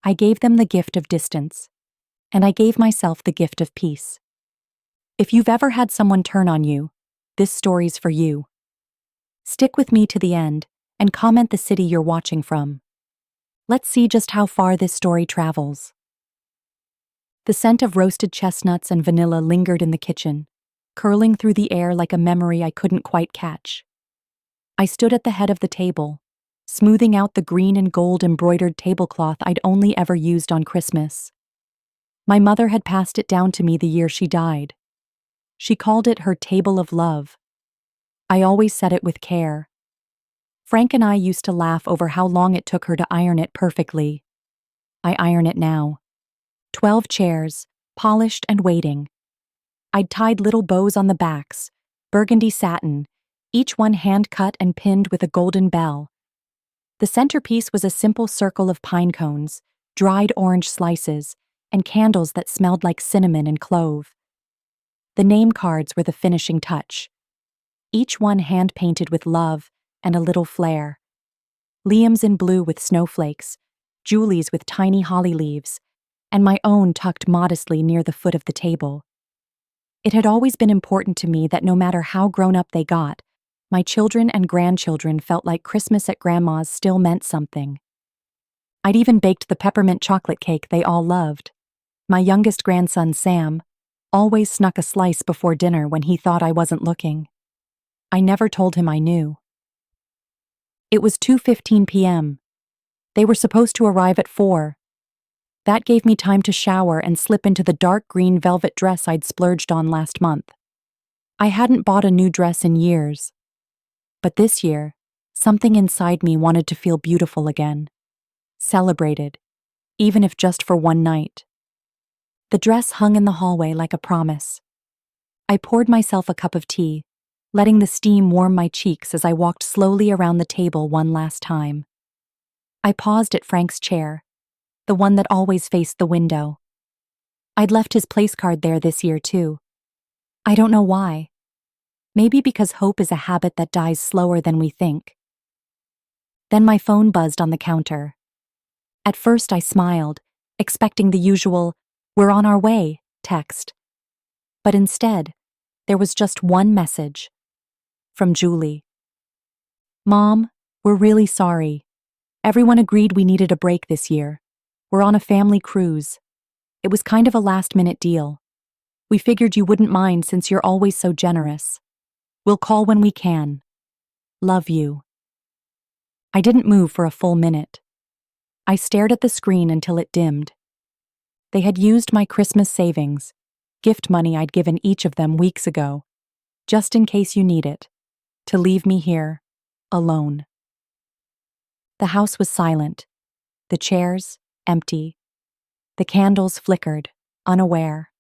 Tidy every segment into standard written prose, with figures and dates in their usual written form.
I gave them the gift of distance, and I gave myself the gift of peace. If you've ever had someone turn on you, this story's for you. Stick with me to the end and comment the city you're watching from. Let's see just how far this story travels. The scent of roasted chestnuts and vanilla lingered in the kitchen, curling through the air like a memory I couldn't quite catch. I stood at the head of the table, smoothing out the green and gold embroidered tablecloth I'd only ever used on Christmas. My mother had passed it down to me the year she died. She called it her table of love. I always said it with care. Frank and I used to laugh over how long it took her to iron it perfectly. I iron it now. 12 chairs, polished and waiting. I'd tied little bows on the backs, burgundy satin, each one hand-cut and pinned with a golden bell. The centerpiece was a simple circle of pine cones, dried orange slices, and candles that smelled like cinnamon and clove. The name cards were the finishing touch, each one hand-painted with love and a little flair. Liam's in blue with snowflakes, Julie's with tiny holly leaves, and my own tucked modestly near the foot of the table. It had always been important to me that no matter how grown up they got, my children and grandchildren felt like Christmas at Grandma's still meant something. I'd even baked the peppermint chocolate cake they all loved. My youngest grandson, Sam, always snuck a slice before dinner when he thought I wasn't looking. I never told him I knew. It was 2:15 p.m. They were supposed to arrive at 4. That gave me time to shower and slip into the dark green velvet dress I'd splurged on last month. I hadn't bought a new dress in years. But this year, something inside me wanted to feel beautiful again. Celebrated, even if just for one night. The dress hung in the hallway like a promise. I poured myself a cup of tea, letting the steam warm my cheeks as I walked slowly around the table one last time. I paused at Frank's chair, the one that always faced the window. I'd left his place card there this year, too. I don't know why. Maybe because hope is a habit that dies slower than we think. Then my phone buzzed on the counter. At first I smiled, expecting the usual, "We're on our way," text. But instead, there was just one message. From Julie. "Mom, we're really sorry. Everyone agreed we needed a break this year. We're on a family cruise. It was kind of a last-minute deal. We figured you wouldn't mind since you're always so generous. We'll call when we can. Love you." I didn't move for a full minute. I stared at the screen until it dimmed. They had used my Christmas savings, gift money I'd given each of them weeks ago, just in case you need it, to leave me here, alone. The house was silent, the chairs empty, the candles flickered, unaware.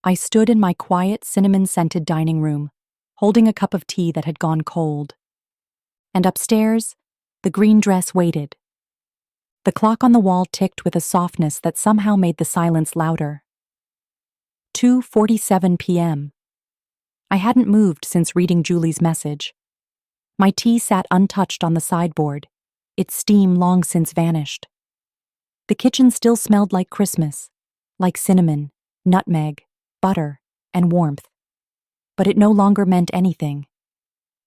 I stood in my quiet, cinnamon-scented dining room, holding a cup of tea that had gone cold. And upstairs, the green dress waited. The clock on the wall ticked with a softness that somehow made the silence louder. 2:47 p.m. I hadn't moved since reading Julie's message. My tea sat untouched on the sideboard, its steam long since vanished. The kitchen still smelled like Christmas, like cinnamon, nutmeg, butter, and warmth. But it no longer meant anything.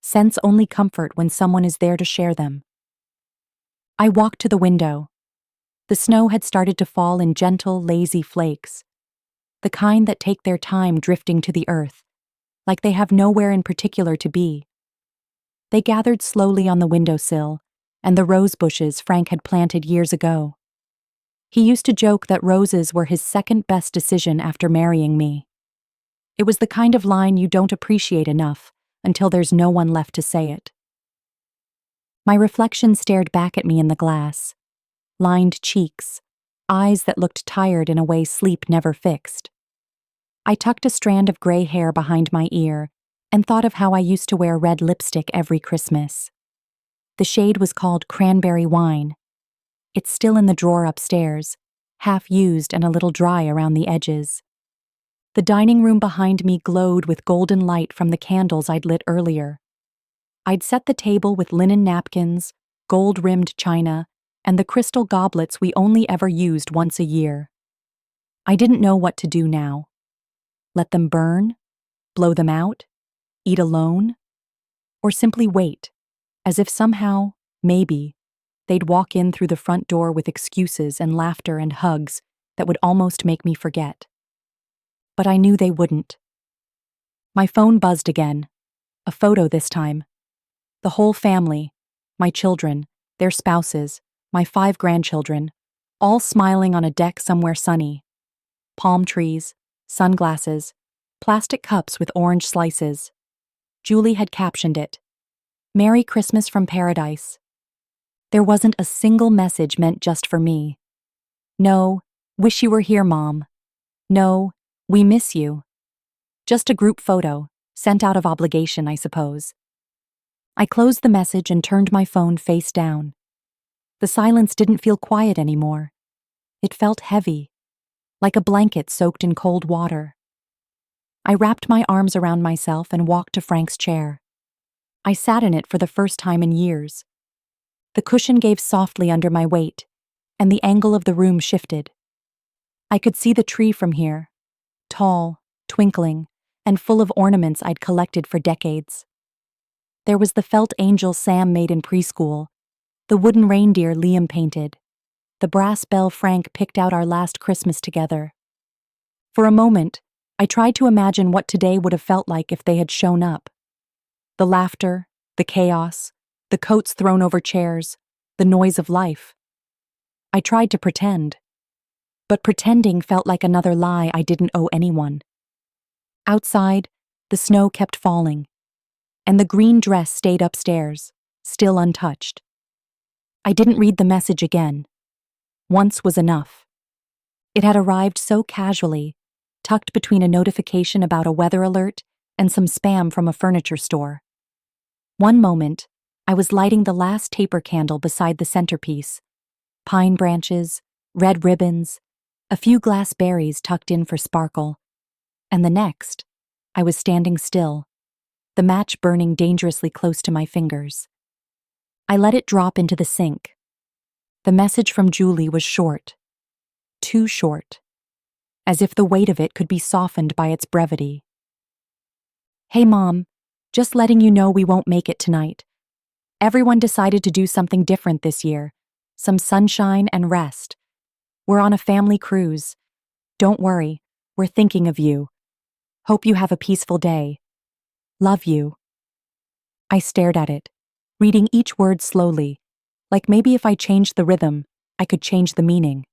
Scents only comfort when someone is there to share them. I walked to the window. The snow had started to fall in gentle, lazy flakes, the kind that take their time drifting to the earth, like they have nowhere in particular to be. They gathered slowly on the windowsill and the rose bushes Frank had planted years ago. He used to joke that roses were his second-best decision after marrying me. It was the kind of line you don't appreciate enough until there's no one left to say it. My reflection stared back at me in the glass. Lined cheeks, eyes that looked tired in a way sleep never fixed. I tucked a strand of gray hair behind my ear and thought of how I used to wear red lipstick every Christmas. The shade was called Cranberry Wine. It's still in the drawer upstairs, half used and a little dry around the edges. The dining room behind me glowed with golden light from the candles I'd lit earlier. I'd set the table with linen napkins, gold-rimmed china, and the crystal goblets we only ever used once a year. I didn't know what to do now. Let them burn? Blow them out? Eat alone? Or simply wait, as if somehow, maybe, they'd walk in through the front door with excuses and laughter and hugs that would almost make me forget. But I knew they wouldn't. My phone buzzed again. A photo this time. The whole family, my children, their spouses, my 5 grandchildren, all smiling on a deck somewhere sunny. Palm trees, sunglasses, plastic cups with orange slices. Julie had captioned it, "Merry Christmas from Paradise." There wasn't a single message meant just for me. No, "Wish you were here, Mom." No, "We miss you." Just a group photo, sent out of obligation, I suppose. I closed the message and turned my phone face down. The silence didn't feel quiet anymore. It felt heavy, like a blanket soaked in cold water. I wrapped my arms around myself and walked to Frank's chair. I sat in it for the first time in years. The cushion gave softly under my weight, and the angle of the room shifted. I could see the tree from here, tall, twinkling, and full of ornaments I'd collected for decades. There was the felt angel Sam made in preschool, the wooden reindeer Liam painted, the brass bell Frank picked out our last Christmas together. For a moment, I tried to imagine what today would have felt like if they had shown up. The laughter, the chaos, the coats thrown over chairs, the noise of life. I tried to pretend. But pretending felt like another lie I didn't owe anyone. Outside, the snow kept falling, and the green dress stayed upstairs, still untouched. I didn't read the message again. Once was enough. It had arrived so casually, tucked between a notification about a weather alert and some spam from a furniture store. One moment, I was lighting the last taper candle beside the centerpiece. Pine branches, red ribbons, a few glass berries tucked in for sparkle. And the next, I was standing still, the match burning dangerously close to my fingers. I let it drop into the sink. The message from Julie was short. Too short. As if the weight of it could be softened by its brevity. "Hey, Mom, just letting you know we won't make it tonight. Everyone decided to do something different this year. Some sunshine and rest. We're on a family cruise. Don't worry, we're thinking of you. Hope you have a peaceful day. Love you." I stared at it, reading each word slowly, like maybe if I changed the rhythm, I could change the meaning.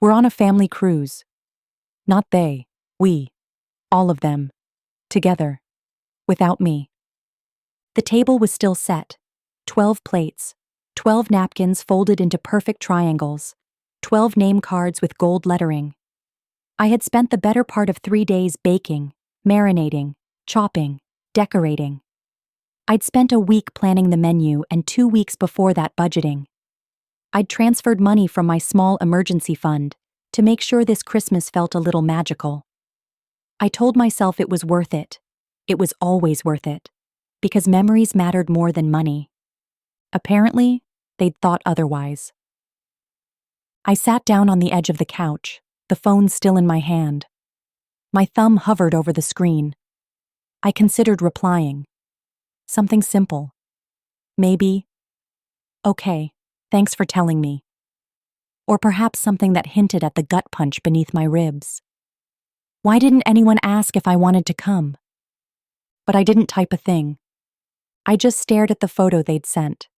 We're on a family cruise. Not they, we, all of them, together, without me. The table was still set, 12 plates, 12 napkins folded into perfect triangles, 12 name cards with gold lettering. I had spent the better part of 3 days baking, marinating, chopping, decorating. I'd spent a week planning the menu and 2 weeks before that budgeting. I'd transferred money from my small emergency fund to make sure this Christmas felt a little magical. I told myself it was worth it. It was always worth it. Because memories mattered more than money. Apparently, they'd thought otherwise. I sat down on the edge of the couch, the phone still in my hand. My thumb hovered over the screen. I considered replying. Something simple. Maybe, "Okay, thanks for telling me." Or perhaps something that hinted at the gut punch beneath my ribs. Why didn't anyone ask if I wanted to come? But I didn't type a thing. I just stared at the photo they'd sent.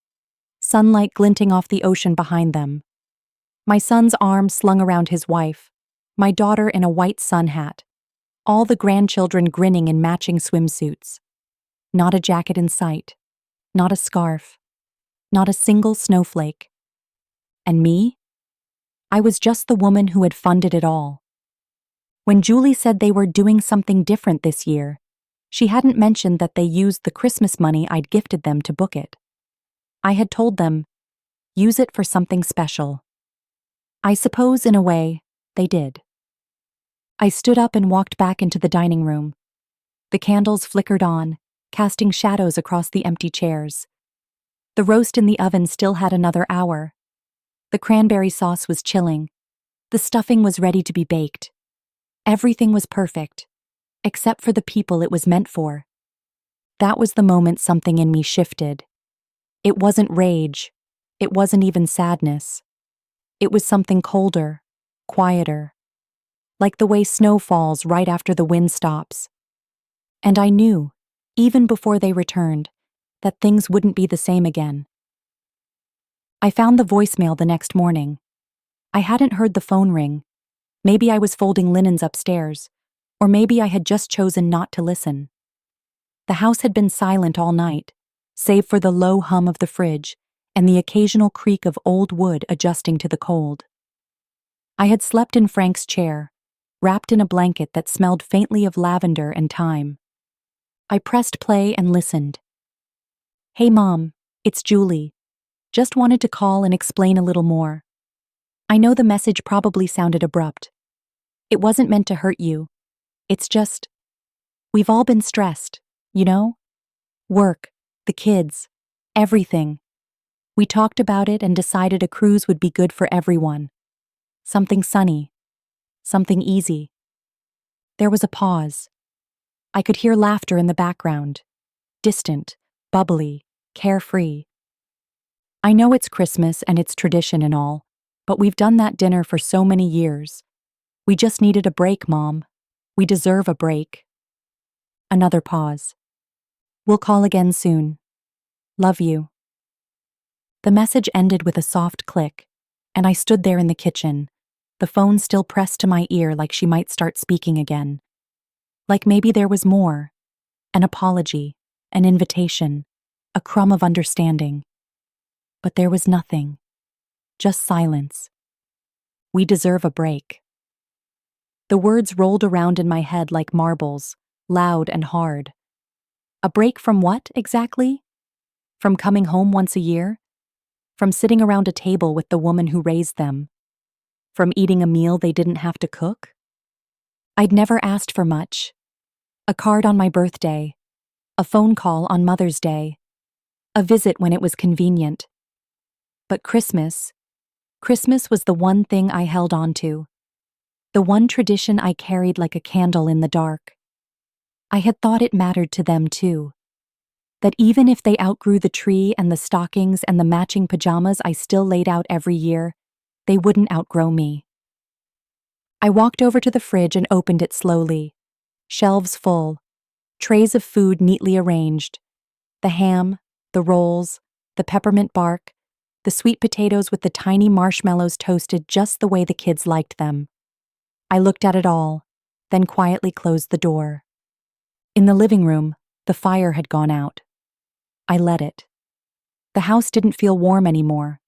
Sunlight glinting off the ocean behind them. My son's arm slung around his wife, my daughter in a white sun hat, all the grandchildren grinning in matching swimsuits. Not a jacket in sight, not a scarf, not a single snowflake. And me? I was just the woman who had funded it all. When Julie said they were doing something different this year, she hadn't mentioned that they used the Christmas money I'd gifted them to book it. I had told them, use it for something special. I suppose, in a way, they did. I stood up and walked back into the dining room. The candles flickered on, casting shadows across the empty chairs. The roast in the oven still had another hour, The cranberry sauce was chilling. The stuffing was ready to be baked. Everything was perfect, except for the people it was meant for. That was the moment something in me shifted. It wasn't rage. It wasn't even sadness. It was something colder, quieter, like the way snow falls right after the wind stops. And I knew, even before they returned, that things wouldn't be the same again. I found the voicemail the next morning. I hadn't heard the phone ring. Maybe I was folding linens upstairs, or maybe I had just chosen not to listen. The house had been silent all night, save for the low hum of the fridge and the occasional creak of old wood adjusting to the cold. I had slept in Frank's chair, wrapped in a blanket that smelled faintly of lavender and thyme. I pressed play and listened. "Hey Mom, it's Julie. Just wanted to call and explain a little more. I know the message probably sounded abrupt. It wasn't meant to hurt you. It's just, we've all been stressed, you know? Work, the kids, everything. We talked about it and decided a cruise would be good for everyone. Something sunny. Something easy." There was a pause. I could hear laughter in the background. Distant, bubbly, carefree. "I know it's Christmas and it's tradition and all, but we've done that dinner for so many years. We just needed a break, Mom. We deserve a break." Another pause. "We'll call again soon. Love you." The message ended with a soft click, and I stood there in the kitchen, the phone still pressed to my ear like she might start speaking again. Like maybe there was more. An apology, an invitation, a crumb of understanding. But there was nothing. Just silence. "We deserve a break." The words rolled around in my head like marbles, loud and hard. A break from what, exactly? From coming home once a year? From sitting around a table with the woman who raised them? From eating a meal they didn't have to cook? I'd never asked for much. A card on my birthday, a phone call on Mother's Day, a visit when it was convenient. But Christmas was the one thing I held on to, the one tradition I carried like a candle in the dark. I had thought it mattered to them too, that even if they outgrew the tree and the stockings and the matching pajamas I still laid out every year, they wouldn't outgrow me. I walked over to the fridge and opened it slowly. Shelves full, trays of food neatly arranged. The ham, the rolls, the peppermint bark, the sweet potatoes with the tiny marshmallows toasted just the way the kids liked them. I looked at it all, then quietly closed the door. In the living room, the fire had gone out. I let it. The house didn't feel warm anymore.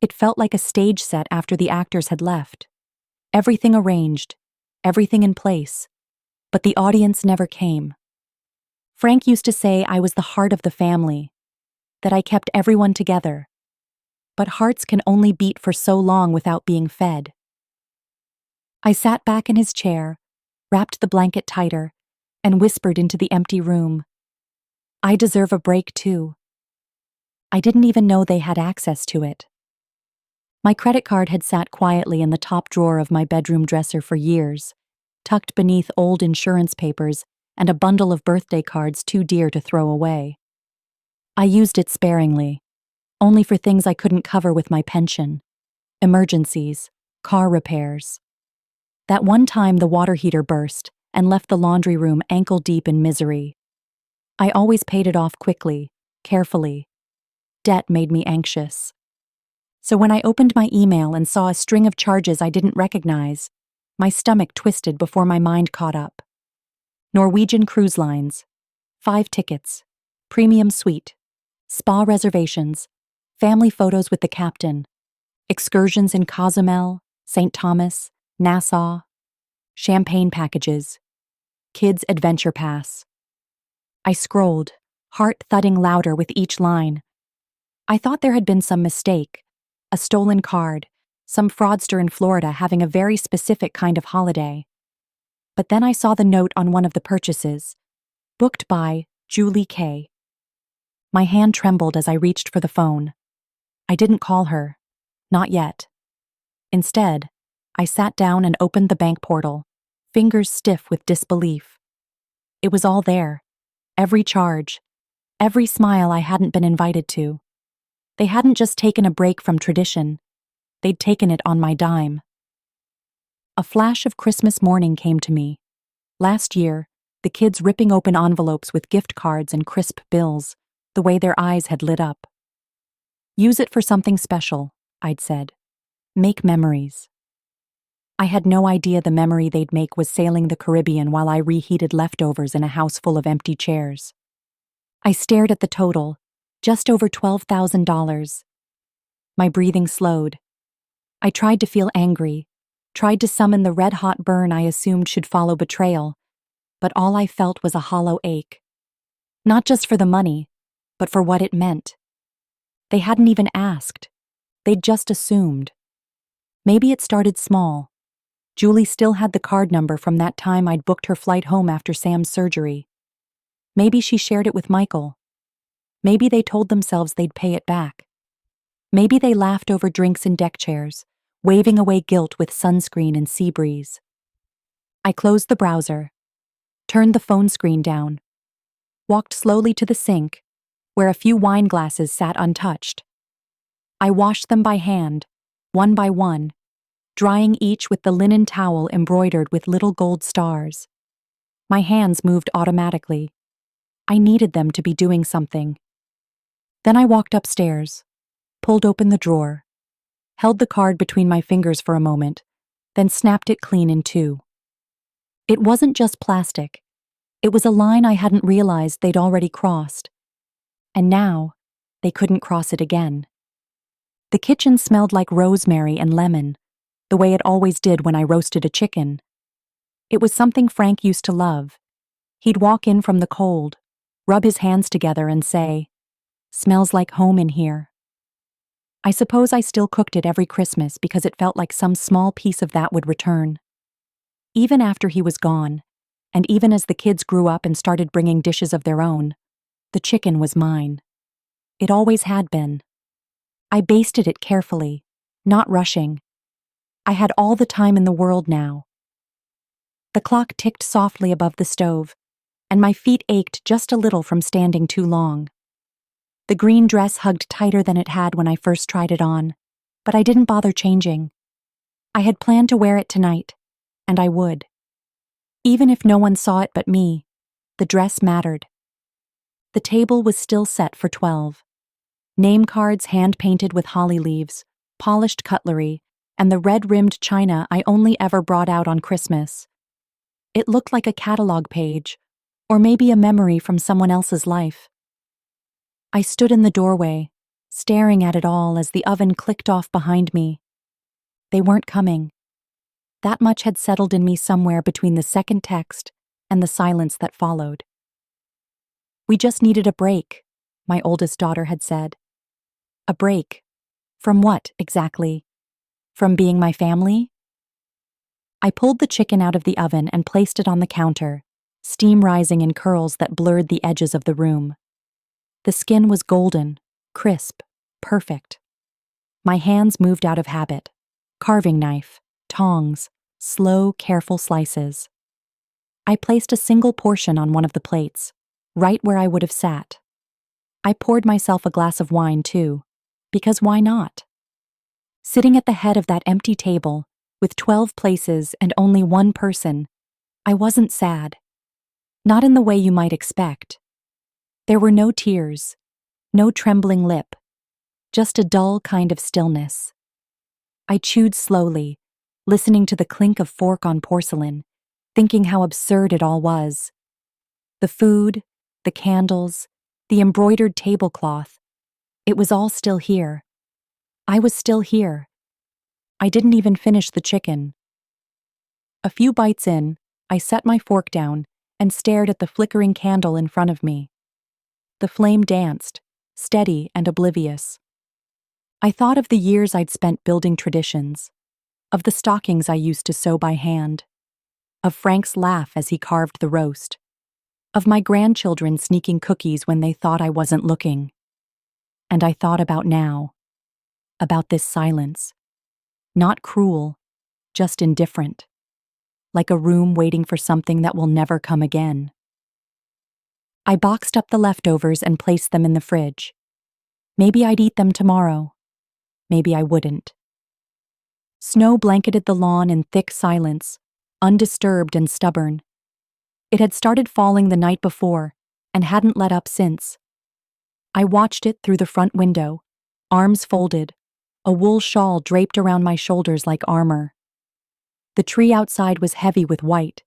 It felt like a stage set after the actors had left. Everything arranged, everything in place, but the audience never came. Frank used to say I was the heart of the family, that I kept everyone together. But hearts can only beat for so long without being fed. I sat back in his chair, wrapped the blanket tighter, and whispered into the empty room. I deserve a break too. I didn't even know they had access to it. My credit card had sat quietly in the top drawer of my bedroom dresser for years, tucked beneath old insurance papers and a bundle of birthday cards too dear to throw away. I used it sparingly, only for things I couldn't cover with my pension, emergencies, car repairs. That one time the water heater burst and left the laundry room ankle-deep in misery. I always paid it off quickly, carefully. Debt made me anxious. So when I opened my email and saw a string of charges I didn't recognize, my stomach twisted before my mind caught up. Norwegian Cruise Lines, 5 tickets, premium suite, spa reservations, family photos with the captain, excursions in Cozumel, St. Thomas, Nassau, champagne packages, kids' adventure pass. I scrolled, heart thudding louder with each line. I thought there had been some mistake, a stolen card, some fraudster in Florida having a very specific kind of holiday. But then I saw the note on one of the purchases, booked by Julie K. My hand trembled as I reached for the phone. I didn't call her. Not yet. Instead, I sat down and opened the bank portal, fingers stiff with disbelief. It was all there. Every charge. Every smile I hadn't been invited to. They hadn't just taken a break from tradition. They'd taken it on my dime. A flash of Christmas morning came to me. Last year, the kids ripping open envelopes with gift cards and crisp bills, the way their eyes had lit up. Use it for something special, I'd said. Make memories. I had no idea the memory they'd make was sailing the Caribbean while I reheated leftovers in a house full of empty chairs. I stared at the total, just over $12,000. My breathing slowed. I tried to feel angry, tried to summon the red-hot burn I assumed should follow betrayal, but all I felt was a hollow ache. Not just for the money, but for what it meant. They hadn't even asked. They'd just assumed. Maybe it started small. Julie still had the card number from that time I'd booked her flight home after Sam's surgery. Maybe she shared it with Michael. Maybe they told themselves they'd pay it back. Maybe they laughed over drinks in deck chairs, waving away guilt with sunscreen and sea breeze. I closed the browser, turned the phone screen down, walked slowly to the sink, where a few wine glasses sat untouched. I washed them by hand, one by one, drying each with the linen towel embroidered with little gold stars. My hands moved automatically. I needed them to be doing something. Then I walked upstairs, pulled open the drawer, held the card between my fingers for a moment, then snapped it clean in two. It wasn't just plastic. It was a line I hadn't realized they'd already crossed. And now, they couldn't cross it again. The kitchen smelled like rosemary and lemon, the way it always did when I roasted a chicken. It was something Frank used to love. He'd walk in from the cold, rub his hands together and say, "Smells like home in here." I suppose I still cooked it every Christmas because it felt like some small piece of that would return. Even after he was gone, and even as the kids grew up and started bringing dishes of their own, the chicken was mine. It always had been. I basted it carefully, not rushing. I had all the time in the world now. The clock ticked softly above the stove, and my feet ached just a little from standing too long. The green dress hugged tighter than it had when I first tried it on, but I didn't bother changing. I had planned to wear it tonight, and I would. Even if no one saw it but me, the dress mattered. The table was still set for 12. Name cards hand-painted with holly leaves, polished cutlery, and the red-rimmed china I only ever brought out on Christmas. It looked like a catalog page, or maybe a memory from someone else's life. I stood in the doorway, staring at it all as the oven clicked off behind me. They weren't coming. That much had settled in me somewhere between the second text and the silence that followed. "We just needed a break," my oldest daughter had said. A break. From what, exactly? From being my family? I pulled the chicken out of the oven and placed it on the counter, steam rising in curls that blurred the edges of the room. The skin was golden, crisp, perfect. My hands moved out of habit. Carving knife, tongs, slow, careful slices. I placed a single portion on one of the plates, right where I would have sat. I poured myself a glass of wine, too, because why not? Sitting at the head of that empty table, with 12 places and only one person, I wasn't sad. Not in the way you might expect. There were no tears, no trembling lip, just a dull kind of stillness. I chewed slowly, listening to the clink of fork on porcelain, thinking how absurd it all was. The food, the candles, the embroidered tablecloth, it was all still here. I was still here. I didn't even finish the chicken. A few bites in, I set my fork down and stared at the flickering candle in front of me. The flame danced, steady and oblivious. I thought of the years I'd spent building traditions, of the stockings I used to sew by hand, of Frank's laugh as he carved the roast, of my grandchildren sneaking cookies when they thought I wasn't looking. And I thought about now. about this silence. Not cruel, just indifferent. Like a room waiting for something that will never come again. I boxed up the leftovers and placed them in the fridge. Maybe I'd eat them tomorrow. Maybe I wouldn't. Snow blanketed the lawn in thick silence, undisturbed and stubborn. It had started falling the night before and hadn't let up since. I watched it through the front window, arms folded, a wool shawl draped around my shoulders like armor. The tree outside was heavy with white,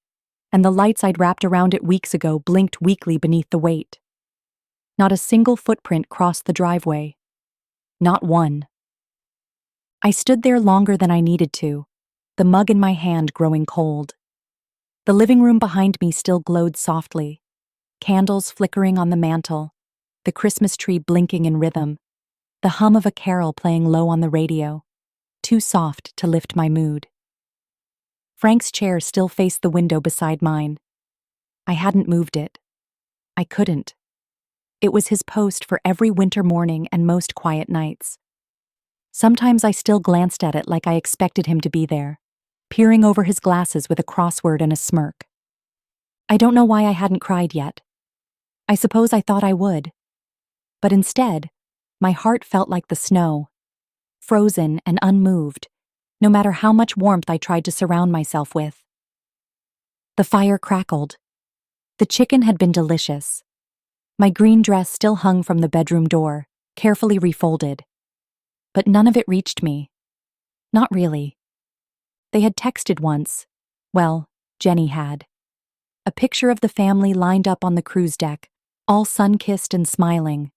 and the lights I'd wrapped around it weeks ago blinked weakly beneath the weight. Not a single footprint crossed the driveway. Not one. I stood there longer than I needed to, the mug in my hand growing cold. The living room behind me still glowed softly, candles flickering on the mantel, the Christmas tree blinking in rhythm, the hum of a carol playing low on the radio, too soft to lift my mood. Frank's chair still faced the window beside mine. I hadn't moved it. I couldn't. It was his post for every winter morning and most quiet nights. Sometimes I still glanced at it like I expected him to be there, peering over his glasses with a crossword and a smirk. I don't know why I hadn't cried yet. I suppose I thought I would. But instead, my heart felt like the snow, frozen and unmoved, no matter how much warmth I tried to surround myself with. The fire crackled. The chicken had been delicious. My green dress still hung from the bedroom door, carefully refolded. But none of it reached me. Not really. They had texted once. Well, Jenny had. A picture of the family lined up on the cruise deck, all sun-kissed and smiling.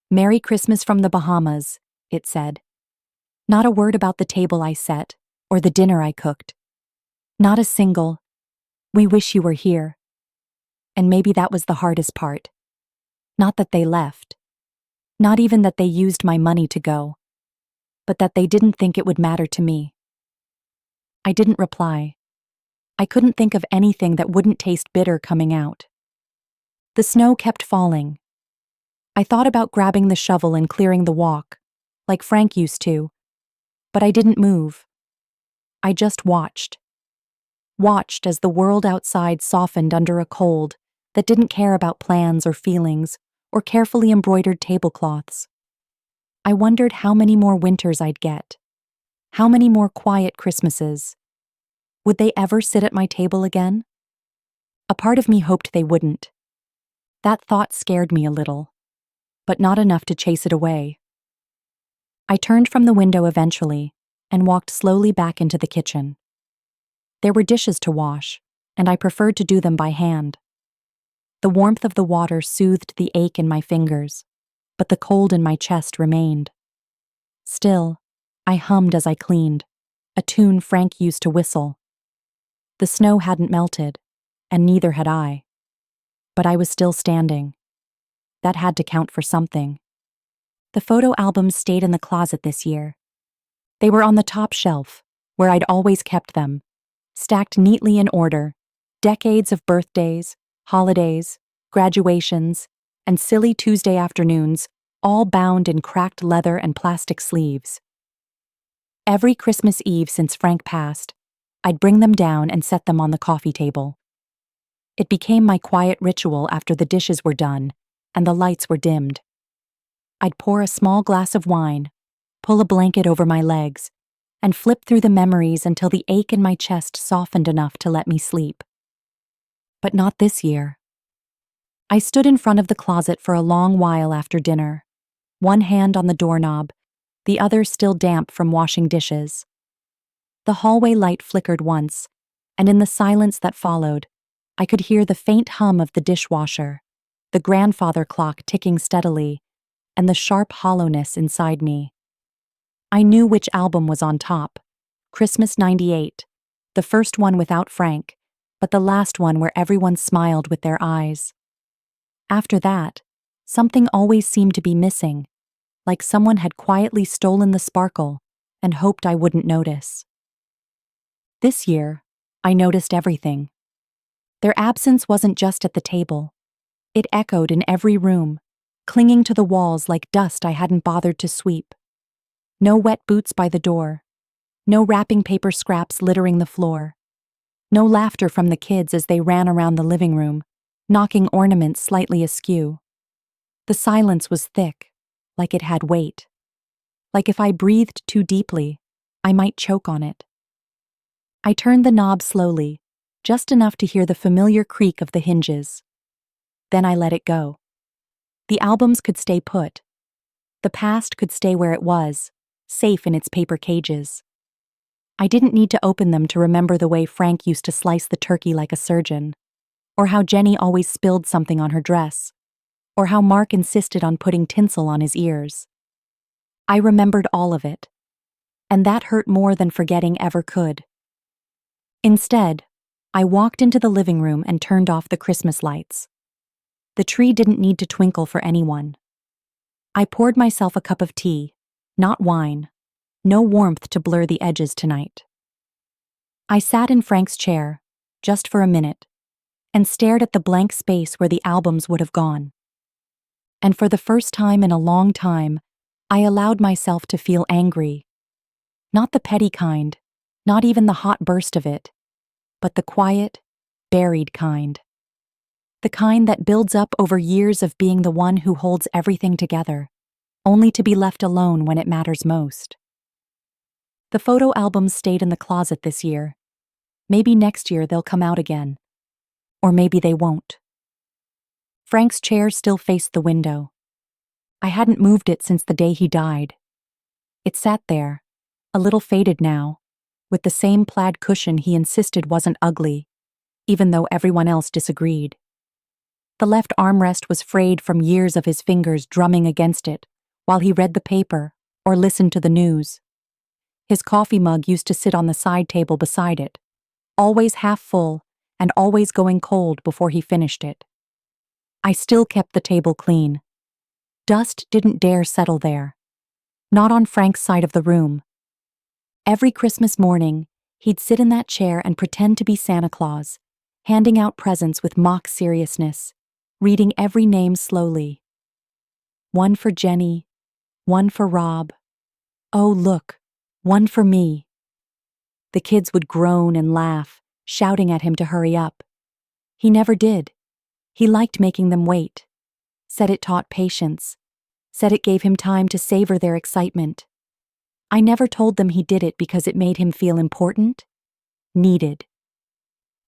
"Merry Christmas from the Bahamas," it said. Not a word about the table I set, or the dinner I cooked. Not a single, "We wish you were here." And maybe that was the hardest part. Not that they left. Not even that they used my money to go. But that they didn't think it would matter to me. I didn't reply. I couldn't think of anything that wouldn't taste bitter coming out. The snow kept falling. I thought about grabbing the shovel and clearing the walk, like Frank used to, but I didn't move. I just watched. Watched as the world outside softened under a cold that didn't care about plans or feelings or carefully embroidered tablecloths. I wondered how many more winters I'd get. How many more quiet Christmases. Would they ever sit at my table again? A part of me hoped they wouldn't. That thought scared me a little, but not enough to chase it away. I turned from the window eventually and walked slowly back into the kitchen. There were dishes to wash, and I preferred to do them by hand. The warmth of the water soothed the ache in my fingers, but the cold in my chest remained. Still, I hummed as I cleaned, a tune Frank used to whistle. The snow hadn't melted, and neither had I. But I was still standing. That had to count for something. The photo albums stayed in the closet this year. They were on the top shelf, where I'd always kept them, stacked neatly in order, decades of birthdays, holidays, graduations, and silly Tuesday afternoons, all bound in cracked leather and plastic sleeves. Every Christmas Eve since Frank passed, I'd bring them down and set them on the coffee table. It became my quiet ritual after the dishes were done and the lights were dimmed. I'd pour a small glass of wine, pull a blanket over my legs, and flip through the memories until the ache in my chest softened enough to let me sleep. But not this year. I stood in front of the closet for a long while after dinner, one hand on the doorknob, the other still damp from washing dishes. The hallway light flickered once, and in the silence that followed, I could hear the faint hum of the dishwasher, the grandfather clock ticking steadily, and the sharp hollowness inside me. I knew which album was on top, Christmas '98, the first one without Frank, but the last one where everyone smiled with their eyes. After that, something always seemed to be missing, like someone had quietly stolen the sparkle and hoped I wouldn't notice. This year, I noticed everything. Their absence wasn't just at the table. It echoed in every room, clinging to the walls like dust I hadn't bothered to sweep. No wet boots by the door. No wrapping paper scraps littering the floor. No laughter from the kids as they ran around the living room, knocking ornaments slightly askew. The silence was thick, like it had weight. Like if I breathed too deeply, I might choke on it. I turned the knob slowly, just enough to hear the familiar creak of the hinges. Then I let it go. The albums could stay put. The past could stay where it was, safe in its paper cages. I didn't need to open them to remember the way Frank used to slice the turkey like a surgeon, or how Jenny always spilled something on her dress, or how Mark insisted on putting tinsel on his ears. I remembered all of it, and that hurt more than forgetting ever could. Instead, I walked into the living room and turned off the Christmas lights. The tree didn't need to twinkle for anyone. I poured myself a cup of tea, not wine, no warmth to blur the edges tonight. I sat in Frank's chair, just for a minute, and stared at the blank space where the albums would have gone. And for the first time in a long time, I allowed myself to feel angry. Not the petty kind, not even the hot burst of it, but the quiet, buried kind. The kind that builds up over years of being the one who holds everything together, only to be left alone when it matters most. The photo albums stayed in the closet this year. Maybe next year they'll come out again. Or maybe they won't. Frank's chair still faced the window. I hadn't moved it since the day he died. It sat there, a little faded now, with the same plaid cushion he insisted wasn't ugly, even though everyone else disagreed. The left armrest was frayed from years of his fingers drumming against it while he read the paper or listened to the news. His coffee mug used to sit on the side table beside it, always half full and always going cold before he finished it. I still kept the table clean. Dust didn't dare settle there. Not on Frank's side of the room. Every Christmas morning, he'd sit in that chair and pretend to be Santa Claus, handing out presents with mock seriousness, reading every name slowly. One for Jenny, one for Rob. Oh, look, one for me. The kids would groan and laugh, shouting at him to hurry up. He never did. He liked making them wait. Said it taught patience. Said it gave him time to savor their excitement. I never told them he did it because it made him feel important, needed.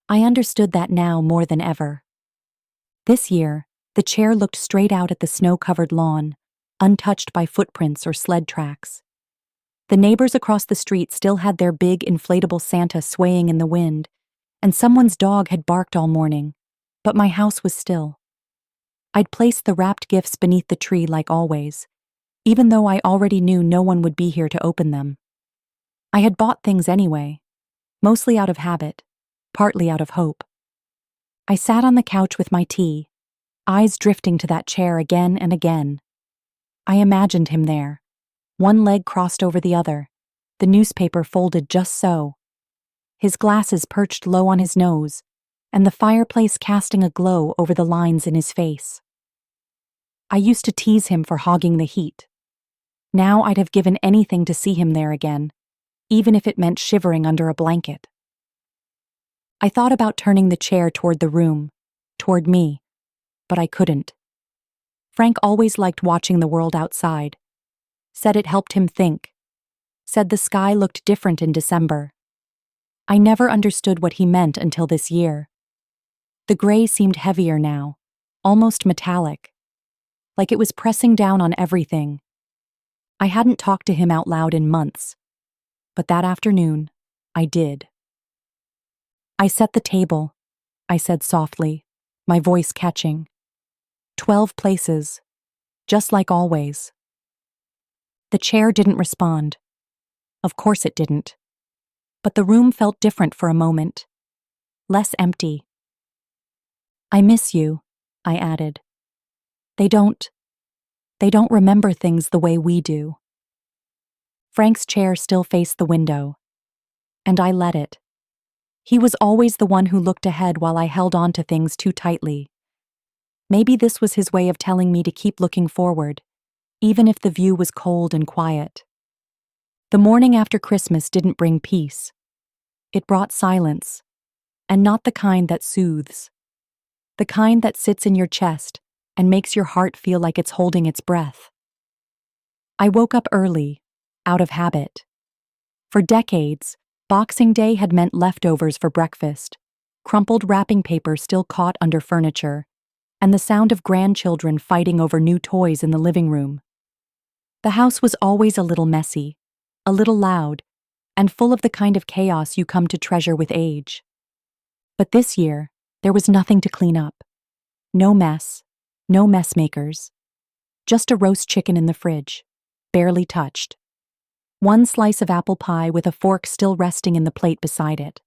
I understood that now more than ever. This year, the chair looked straight out at the snow-covered lawn, untouched by footprints or sled tracks. The neighbors across the street still had their big inflatable Santa swaying in the wind, and someone's dog had barked all morning, but my house was still. I'd placed the wrapped gifts beneath the tree like always, even though I already knew no one would be here to open them. I had bought things anyway, mostly out of habit, partly out of hope. I sat on the couch with my tea, eyes drifting to that chair again and again. I imagined him there, one leg crossed over the other, the newspaper folded just so, his glasses perched low on his nose, and the fireplace casting a glow over the lines in his face. I used to tease him for hogging the heat. Now I'd have given anything to see him there again, even if it meant shivering under a blanket. I thought about turning the chair toward the room, toward me, but I couldn't. Frank always liked watching the world outside. Said it helped him think. Said the sky looked different in December. I never understood what he meant until this year. The gray seemed heavier now, almost metallic, like it was pressing down on everything. I hadn't talked to him out loud in months, but that afternoon, I did. I set the table, I said softly, my voice catching. 12 places, just like always. The chair didn't respond. Of course it didn't. But the room felt different for a moment, less empty. I miss you, I added. They don't remember things the way we do. Frank's chair still faced the window, and I let it. He was always the one who looked ahead while I held on to things too tightly. Maybe this was his way of telling me to keep looking forward, even if the view was cold and quiet. The morning after Christmas didn't bring peace. It brought silence, and not the kind that soothes. The kind that sits in your chest and makes your heart feel like it's holding its breath. I woke up early, out of habit. For decades, Boxing Day had meant leftovers for breakfast, crumpled wrapping paper still caught under furniture, and the sound of grandchildren fighting over new toys in the living room. The house was always a little messy, a little loud, and full of the kind of chaos you come to treasure with age. But this year, there was nothing to clean up. No mess, no mess makers. Just a roast chicken in the fridge, barely touched. One slice of apple pie with a fork still resting in the plate beside it.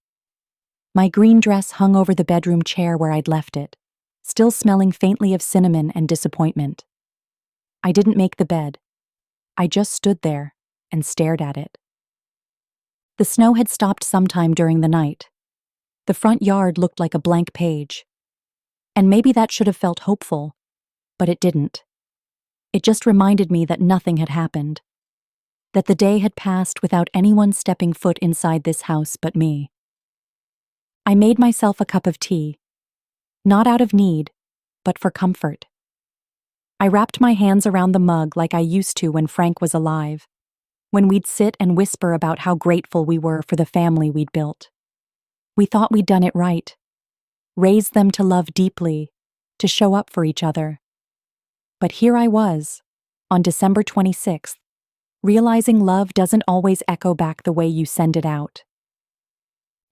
My green dress hung over the bedroom chair where I'd left it, still smelling faintly of cinnamon and disappointment. I didn't make the bed. I just stood there and stared at it. The snow had stopped sometime during the night. The front yard looked like a blank page. And maybe that should have felt hopeful, but it didn't. It just reminded me that nothing had happened. That the day had passed without anyone stepping foot inside this house but me. I made myself a cup of tea, not out of need, but for comfort. I wrapped my hands around the mug like I used to when Frank was alive, when we'd sit and whisper about how grateful we were for the family we'd built. We thought we'd done it right, raised them to love deeply, to show up for each other. But here I was, on December 26th, realizing love doesn't always echo back the way you send it out.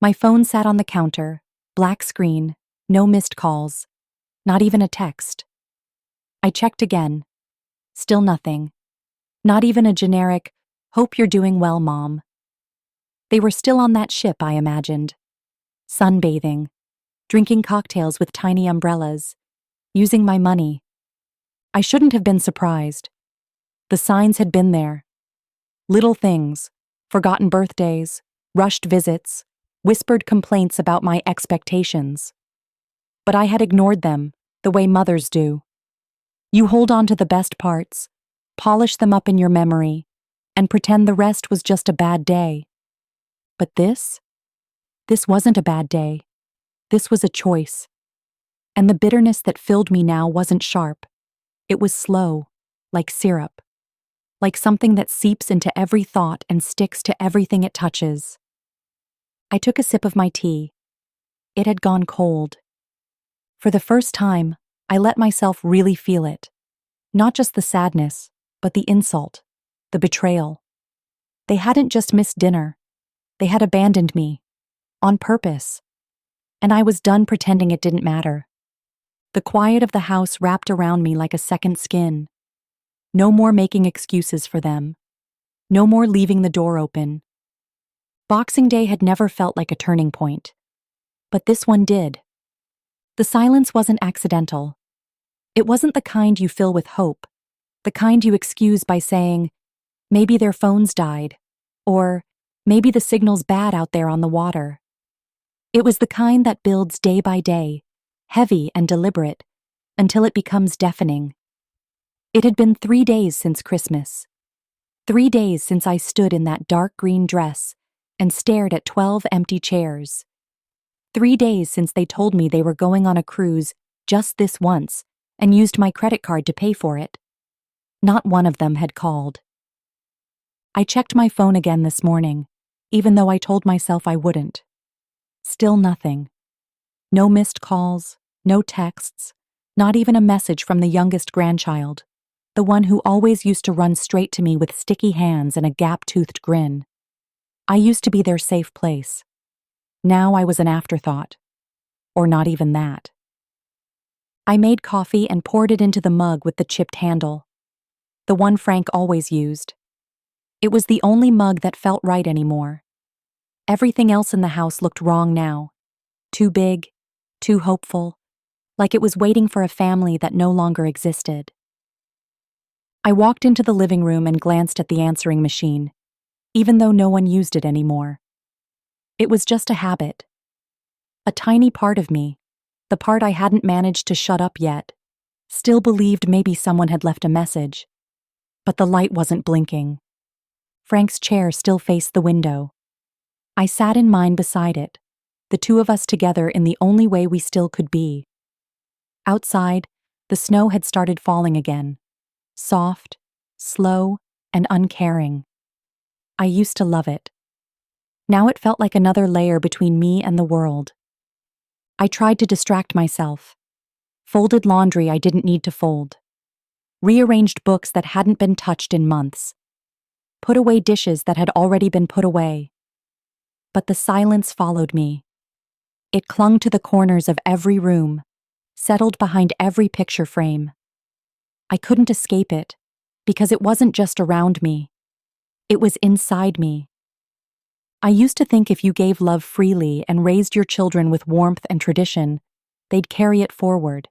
My phone sat on the counter, black screen, no missed calls, not even a text. I checked again. Still nothing. Not even a generic, "Hope you're doing well, Mom." They were still on that ship, I imagined. Sunbathing, drinking cocktails with tiny umbrellas, using my money. I shouldn't have been surprised. The signs had been there. Little things, forgotten birthdays, rushed visits, whispered complaints about my expectations. But I had ignored them, the way mothers do. You hold on to the best parts, polish them up in your memory, and pretend the rest was just a bad day. But this wasn't a bad day. This was a choice. And the bitterness that filled me now wasn't sharp. It was slow, like syrup. Like something that seeps into every thought and sticks to everything it touches. I took a sip of my tea. It had gone cold. For the first time, I let myself really feel it. Not just the sadness, but the insult, the betrayal. They hadn't just missed dinner. They had abandoned me. On purpose. And I was done pretending it didn't matter. The quiet of the house wrapped around me like a second skin. No more making excuses for them. No more leaving the door open. Boxing Day had never felt like a turning point. But this one did. The silence wasn't accidental. It wasn't the kind you fill with hope, the kind you excuse by saying, maybe their phones died, or maybe the signal's bad out there on the water. It was the kind that builds day by day, heavy and deliberate, until it becomes deafening. It had been 3 days since Christmas. 3 days since I stood in that dark green dress and stared at 12 empty chairs. 3 days since they told me they were going on a cruise just this once and used my credit card to pay for it. Not one of them had called. I checked my phone again this morning, even though I told myself I wouldn't. Still nothing. No missed calls, no texts, not even a message from the youngest grandchild, the one who always used to run straight to me with sticky hands and a gap-toothed grin. I used to be their safe place. Now I was an afterthought. Or not even that. I made coffee and poured it into the mug with the chipped handle. The one Frank always used. It was the only mug that felt right anymore. Everything else in the house looked wrong now. Too big, too hopeful, like it was waiting for a family that no longer existed. I walked into the living room and glanced at the answering machine, even though no one used it anymore. It was just a habit. A tiny part of me, the part I hadn't managed to shut up yet, still believed maybe someone had left a message. But the light wasn't blinking. Frank's chair still faced the window. I sat in mine beside it, the two of us together in the only way we still could be. Outside, the snow had started falling again, soft, slow, and uncaring. I used to love it. Now it felt like another layer between me and the world. I tried to distract myself. Folded laundry I didn't need to fold. Rearranged books that hadn't been touched in months. Put away dishes that had already been put away. But the silence followed me. It clung to the corners of every room, settled behind every picture frame. I couldn't escape it, because it wasn't just around me. It was inside me. I used to think if you gave love freely and raised your children with warmth and tradition, they'd carry it forward,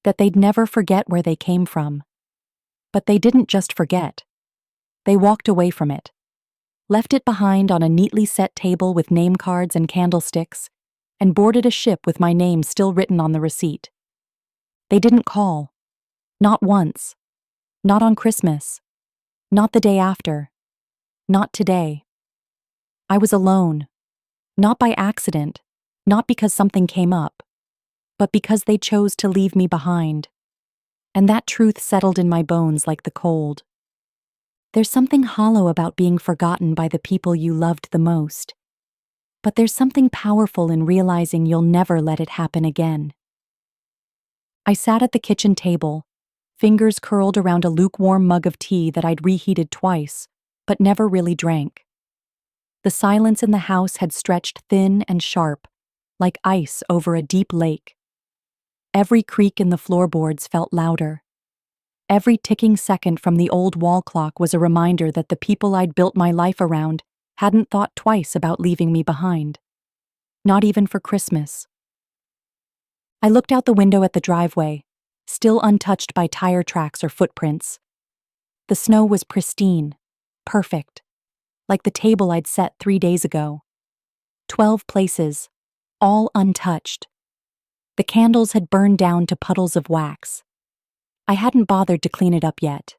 that they'd never forget where they came from. But they didn't just forget. They walked away from it, left it behind on a neatly set table with name cards and candlesticks, and boarded a ship with my name still written on the receipt. They didn't call. Not once. Not on Christmas. Not the day after. Not today. I was alone. Not by accident. Not because something came up. But because they chose to leave me behind. And that truth settled in my bones like the cold. There's something hollow about being forgotten by the people you loved the most. But there's something powerful in realizing you'll never let it happen again. I sat at the kitchen table, fingers curled around a lukewarm mug of tea that I'd reheated twice, but never really drank. The silence in the house had stretched thin and sharp, like ice over a deep lake. Every creak in the floorboards felt louder. Every ticking second from the old wall clock was a reminder that the people I'd built my life around hadn't thought twice about leaving me behind. Not even for Christmas. I looked out the window at the driveway, still untouched by tire tracks or footprints. The snow was pristine, perfect, like the table I'd set 3 days ago. 12 places, all untouched. The candles had burned down to puddles of wax. I hadn't bothered to clean it up yet.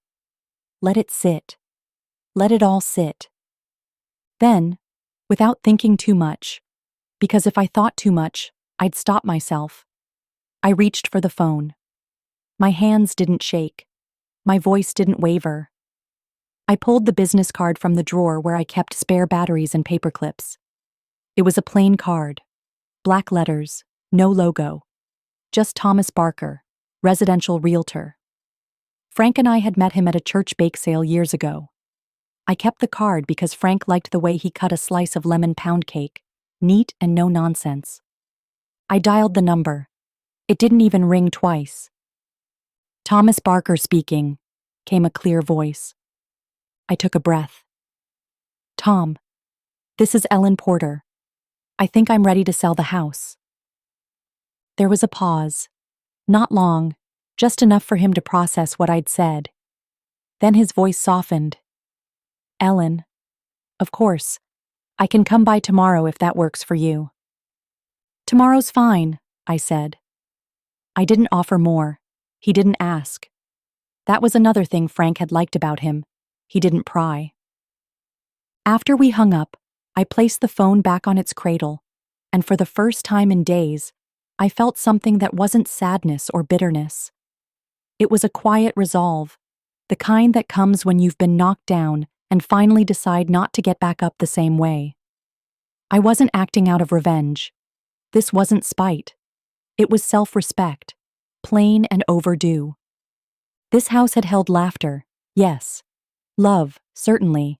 Let it sit. Let it all sit. Then, without thinking too much, because if I thought too much, I'd stop myself, I reached for the phone. My hands didn't shake. My voice didn't waver. I pulled the business card from the drawer where I kept spare batteries and paper clips. It was a plain card. Black letters, no logo. Just Thomas Barker, residential realtor. Frank and I had met him at a church bake sale years ago. I kept the card because Frank liked the way he cut a slice of lemon pound cake, neat and no nonsense. I dialed the number. It didn't even ring twice. "Thomas Barker speaking," came a clear voice. I took a breath. "Tom, this is Ellen Porter. I think I'm ready to sell the house." There was a pause. Not long, just enough for him to process what I'd said. Then his voice softened. "Ellen, of course, I can come by tomorrow if that works for you." "Tomorrow's fine," I said. I didn't offer more. He didn't ask. That was another thing Frank had liked about him. He didn't pry. After we hung up, I placed the phone back on its cradle, and for the first time in days, I felt something that wasn't sadness or bitterness. It was a quiet resolve, the kind that comes when you've been knocked down and finally decide not to get back up the same way. I wasn't acting out of revenge. This wasn't spite. It was self-respect, plain and overdue. This house had held laughter, yes. Love, certainly.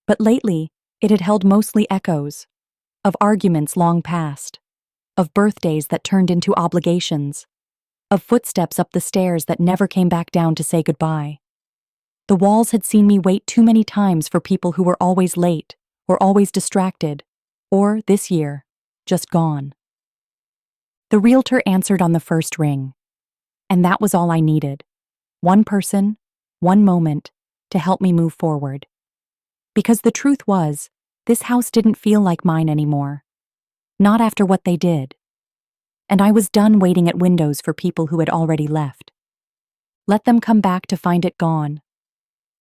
But lately, it had held mostly echoes, of arguments long past, of birthdays that turned into obligations, of footsteps up the stairs that never came back down to say goodbye. The walls had seen me wait too many times for people who were always late, or always distracted, or, this year, just gone. The realtor answered on the first ring, and that was all I needed. One person, one moment, to help me move forward. Because the truth was, this house didn't feel like mine anymore. Not after what they did. And I was done waiting at windows for people who had already left. Let them come back to find it gone.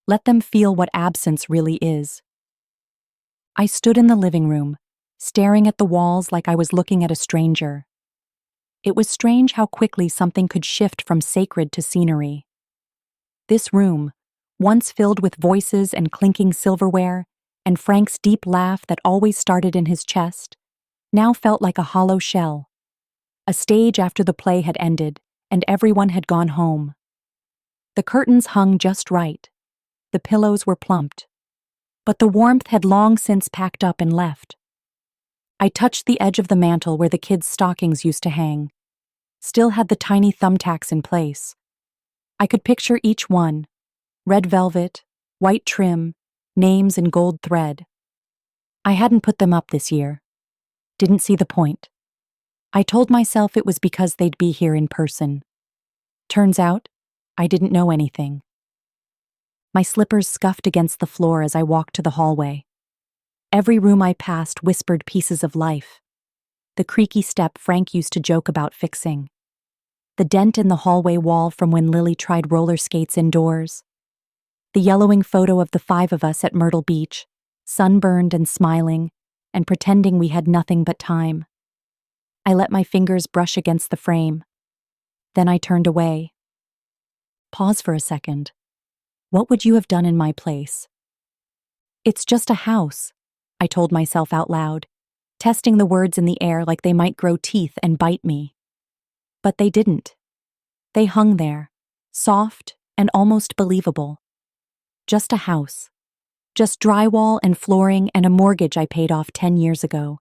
Let them feel what absence really is. I stood in the living room, staring at the walls like I was looking at a stranger. It was strange how quickly something could shift from sacred to scenery. This room, once filled with voices and clinking silverware, and Frank's deep laugh that always started in his chest, now felt like a hollow shell. A stage after the play had ended, and everyone had gone home. The curtains hung just right. The pillows were plumped. But the warmth had long since packed up and left. I touched the edge of the mantel where the kids' stockings used to hang. Still had the tiny thumbtacks in place. I could picture each one: red velvet, white trim, names in gold thread. I hadn't put them up this year. Didn't see the point. I told myself it was because they'd be here in person. Turns out, I didn't know anything. My slippers scuffed against the floor as I walked to the hallway. Every room I passed whispered pieces of life. The creaky step Frank used to joke about fixing. The dent in the hallway wall from when Lily tried roller skates indoors. The yellowing photo of the 5 of us at Myrtle Beach, sunburned and smiling, and pretending we had nothing but time. I let my fingers brush against the frame. Then I turned away. Pause for a second. What would you have done in my place? It's just a house, I told myself out loud, testing the words in the air like they might grow teeth and bite me. But they didn't. They hung there, soft and almost believable. Just a house. Just drywall and flooring and a mortgage I paid off 10 years ago.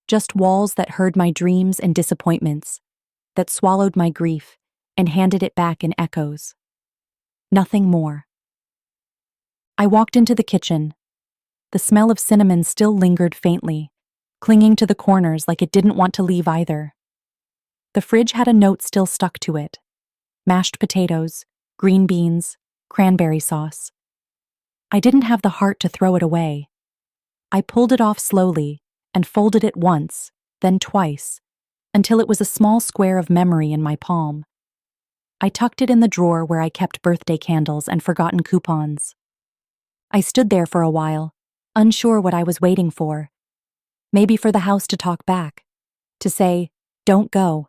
Just walls that heard my dreams and disappointments, that swallowed my grief and handed it back in echoes. Nothing more. I walked into the kitchen. The smell of cinnamon still lingered faintly, clinging to the corners like it didn't want to leave either. The fridge had a note still stuck to it: mashed potatoes, green beans, cranberry sauce. I didn't have the heart to throw it away. I pulled it off slowly and folded it once, then twice, until it was a small square of memory in my palm. I tucked it in the drawer where I kept birthday candles and forgotten coupons. I stood there for a while, unsure what I was waiting for. Maybe for the house to talk back, to say, "Don't go.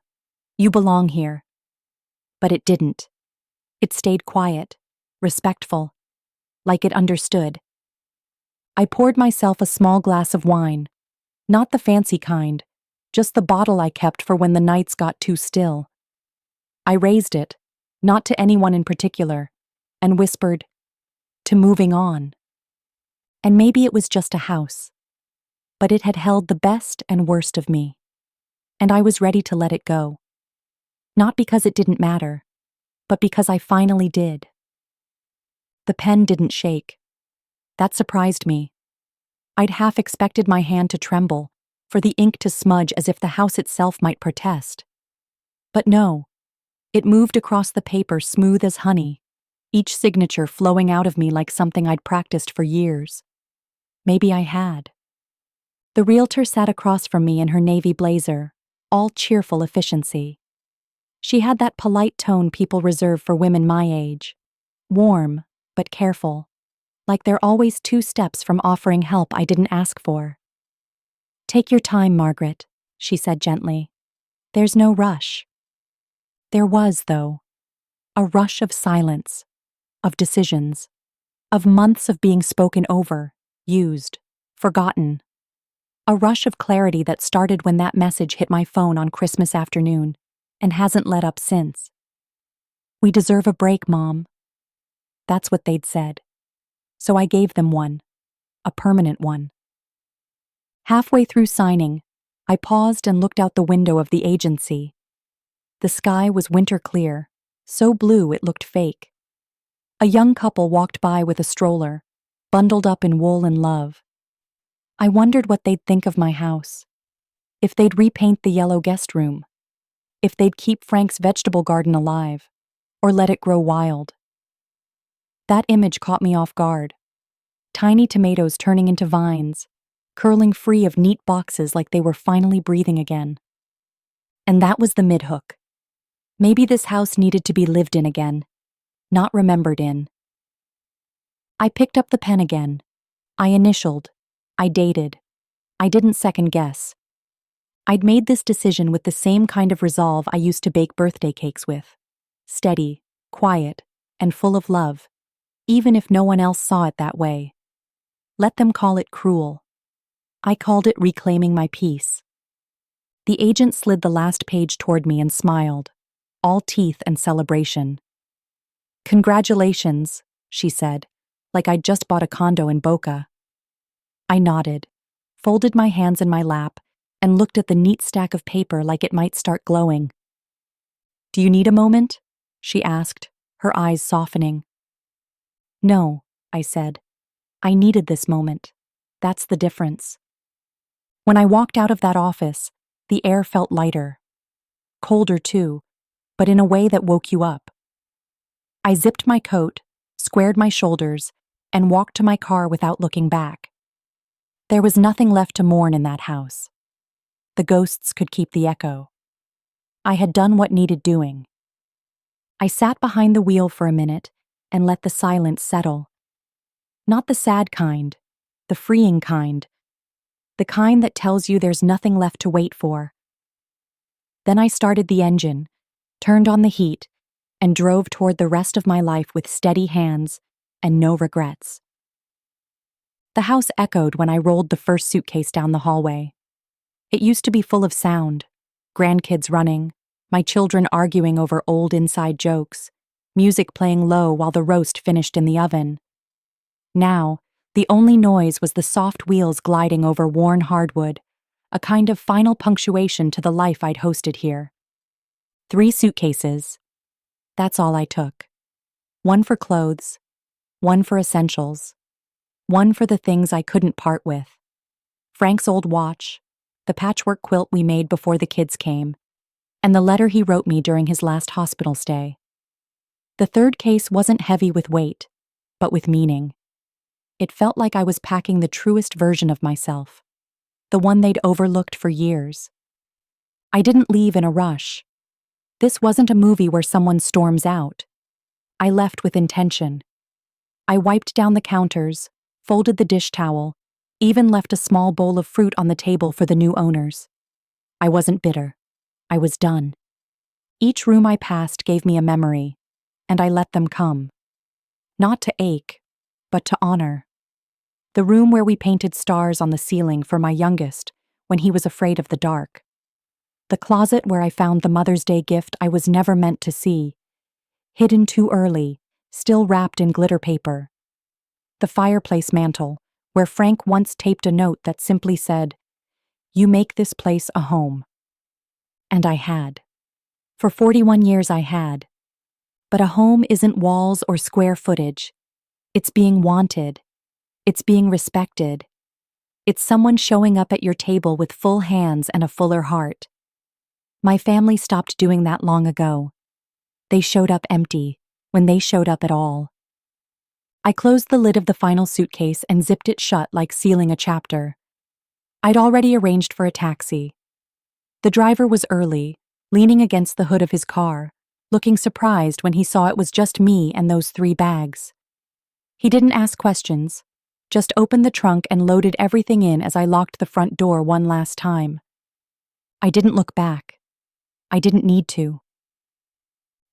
You belong here." But it didn't. It stayed quiet, respectful, like it understood. I poured myself a small glass of wine, not the fancy kind, just the bottle I kept for when the nights got too still. I raised it, not to anyone in particular, and whispered, "To moving on." And maybe it was just a house, but it had held the best and worst of me, and I was ready to let it go. Not because it didn't matter, but because I finally did. The pen didn't shake. That surprised me. I'd half expected my hand to tremble, for the ink to smudge as if the house itself might protest. But no, it moved across the paper smooth as honey, each signature flowing out of me like something I'd practiced for years. Maybe I had. The realtor sat across from me in her navy blazer, all cheerful efficiency. She had that polite tone people reserve for women my age, warm but careful, like they're always 2 steps from offering help I didn't ask for. "Take your time, Margaret," she said gently. "There's no rush." There was, though, a rush of silence, of decisions, of months of being spoken over, used, forgotten. A rush of clarity that started when that message hit my phone on Christmas afternoon and hasn't let up since. "We deserve a break, Mom." That's what they'd said. So I gave them one, a permanent one. Halfway through signing, I paused and looked out the window of the agency. The sky was winter clear, so blue it looked fake. A young couple walked by with a stroller, bundled up in wool and love. I wondered what they'd think of my house. If they'd repaint the yellow guest room. If they'd keep Frank's vegetable garden alive, or let it grow wild. That image caught me off guard. Tiny tomatoes turning into vines, curling free of neat boxes like they were finally breathing again. And that was the midhook. Maybe this house needed to be lived in again, not remembered in. I picked up the pen again. I initialed. I dated. I didn't second guess. I'd made this decision with the same kind of resolve I used to bake birthday cakes with. Steady, quiet, and full of love, even if no one else saw it that way. Let them call it cruel. I called it reclaiming my peace. The agent slid the last page toward me and smiled, all teeth and celebration. "Congratulations," she said, like I'd just bought a condo in Boca. I nodded, folded my hands in my lap, and looked at the neat stack of paper like it might start glowing. "Do you need a moment?" she asked, her eyes softening. "No," I said. "I needed this moment. That's the difference." When I walked out of that office, the air felt lighter. Colder too, but in a way that woke you up. I zipped my coat, squared my shoulders, and walked to my car without looking back. There was nothing left to mourn in that house. The ghosts could keep the echo. I had done what needed doing. I sat behind the wheel for a minute and let the silence settle. Not the sad kind, the freeing kind. The kind that tells you there's nothing left to wait for. Then I started the engine, turned on the heat, and drove toward the rest of my life with steady hands and no regrets. The house echoed when I rolled the first suitcase down the hallway. It used to be full of sound, grandkids running, my children arguing over old inside jokes, music playing low while the roast finished in the oven. Now, the only noise was the soft wheels gliding over worn hardwood, a kind of final punctuation to the life I'd hosted here. 3 suitcases. That's all I took. 1 for clothes, 1 for essentials, 1 for the things I couldn't part with. Frank's old watch, the patchwork quilt we made before the kids came, and the letter he wrote me during his last hospital stay. The 3rd case wasn't heavy with weight, but with meaning. It felt like I was packing the truest version of myself, the one they'd overlooked for years. I didn't leave in a rush. This wasn't a movie where someone storms out. I left with intention. I wiped down the counters, folded the dish towel, even left a small bowl of fruit on the table for the new owners. I wasn't bitter. I was done. Each room I passed gave me a memory, and I let them come. Not to ache, but to honor. The room where we painted stars on the ceiling for my youngest when he was afraid of the dark. The closet where I found the Mother's Day gift I was never meant to see, hidden too early, still wrapped in glitter paper. The fireplace mantel, where Frank once taped a note that simply said, "You make this place a home." And I had. For 41 years I had. But a home isn't walls or square footage. It's being wanted. It's being respected. It's someone showing up at your table with full hands and a fuller heart. My family stopped doing that long ago. They showed up empty, when they showed up at all. I closed the lid of the final suitcase and zipped it shut like sealing a chapter. I'd already arranged for a taxi. The driver was early, leaning against the hood of his car, looking surprised when he saw it was just me and those 3 bags. He didn't ask questions, just opened the trunk and loaded everything in as I locked the front door one last time. I didn't look back. I didn't need to.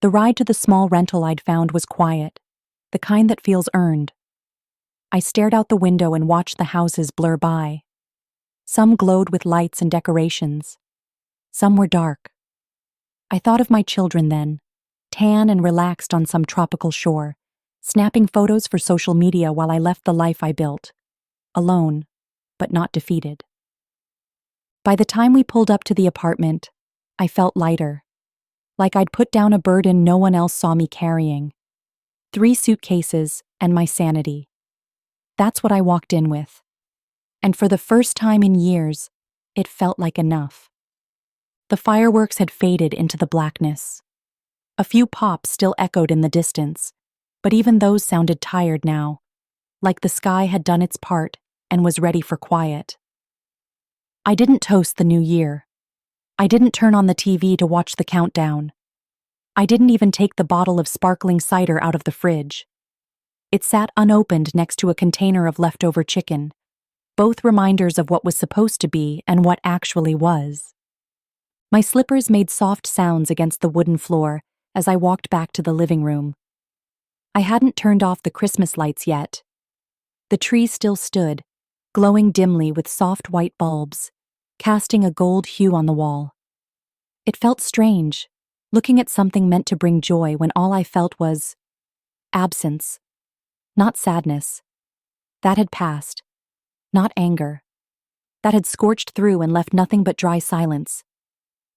The ride to the small rental I'd found was quiet, the kind that feels earned. I stared out the window and watched the houses blur by. Some glowed with lights and decorations. Some were dark. I thought of my children then, tan and relaxed on some tropical shore, snapping photos for social media while I left the life I built, alone, but not defeated. By the time we pulled up to the apartment, I felt lighter, like I'd put down a burden no one else saw me carrying. 3 suitcases and my sanity. That's what I walked in with. And for the first time in years, it felt like enough. The fireworks had faded into the blackness. A few pops still echoed in the distance, but even those sounded tired now, like the sky had done its part and was ready for quiet. I didn't toast the new year. I didn't turn on the TV to watch the countdown. I didn't even take the bottle of sparkling cider out of the fridge. It sat unopened next to a container of leftover chicken, both reminders of what was supposed to be and what actually was. My slippers made soft sounds against the wooden floor as I walked back to the living room. I hadn't turned off the Christmas lights yet. The tree still stood, glowing dimly with soft white bulbs, casting a gold hue on the wall. It felt strange, looking at something meant to bring joy when all I felt was absence, not sadness. That had passed. Not anger. That had scorched through and left nothing but dry silence.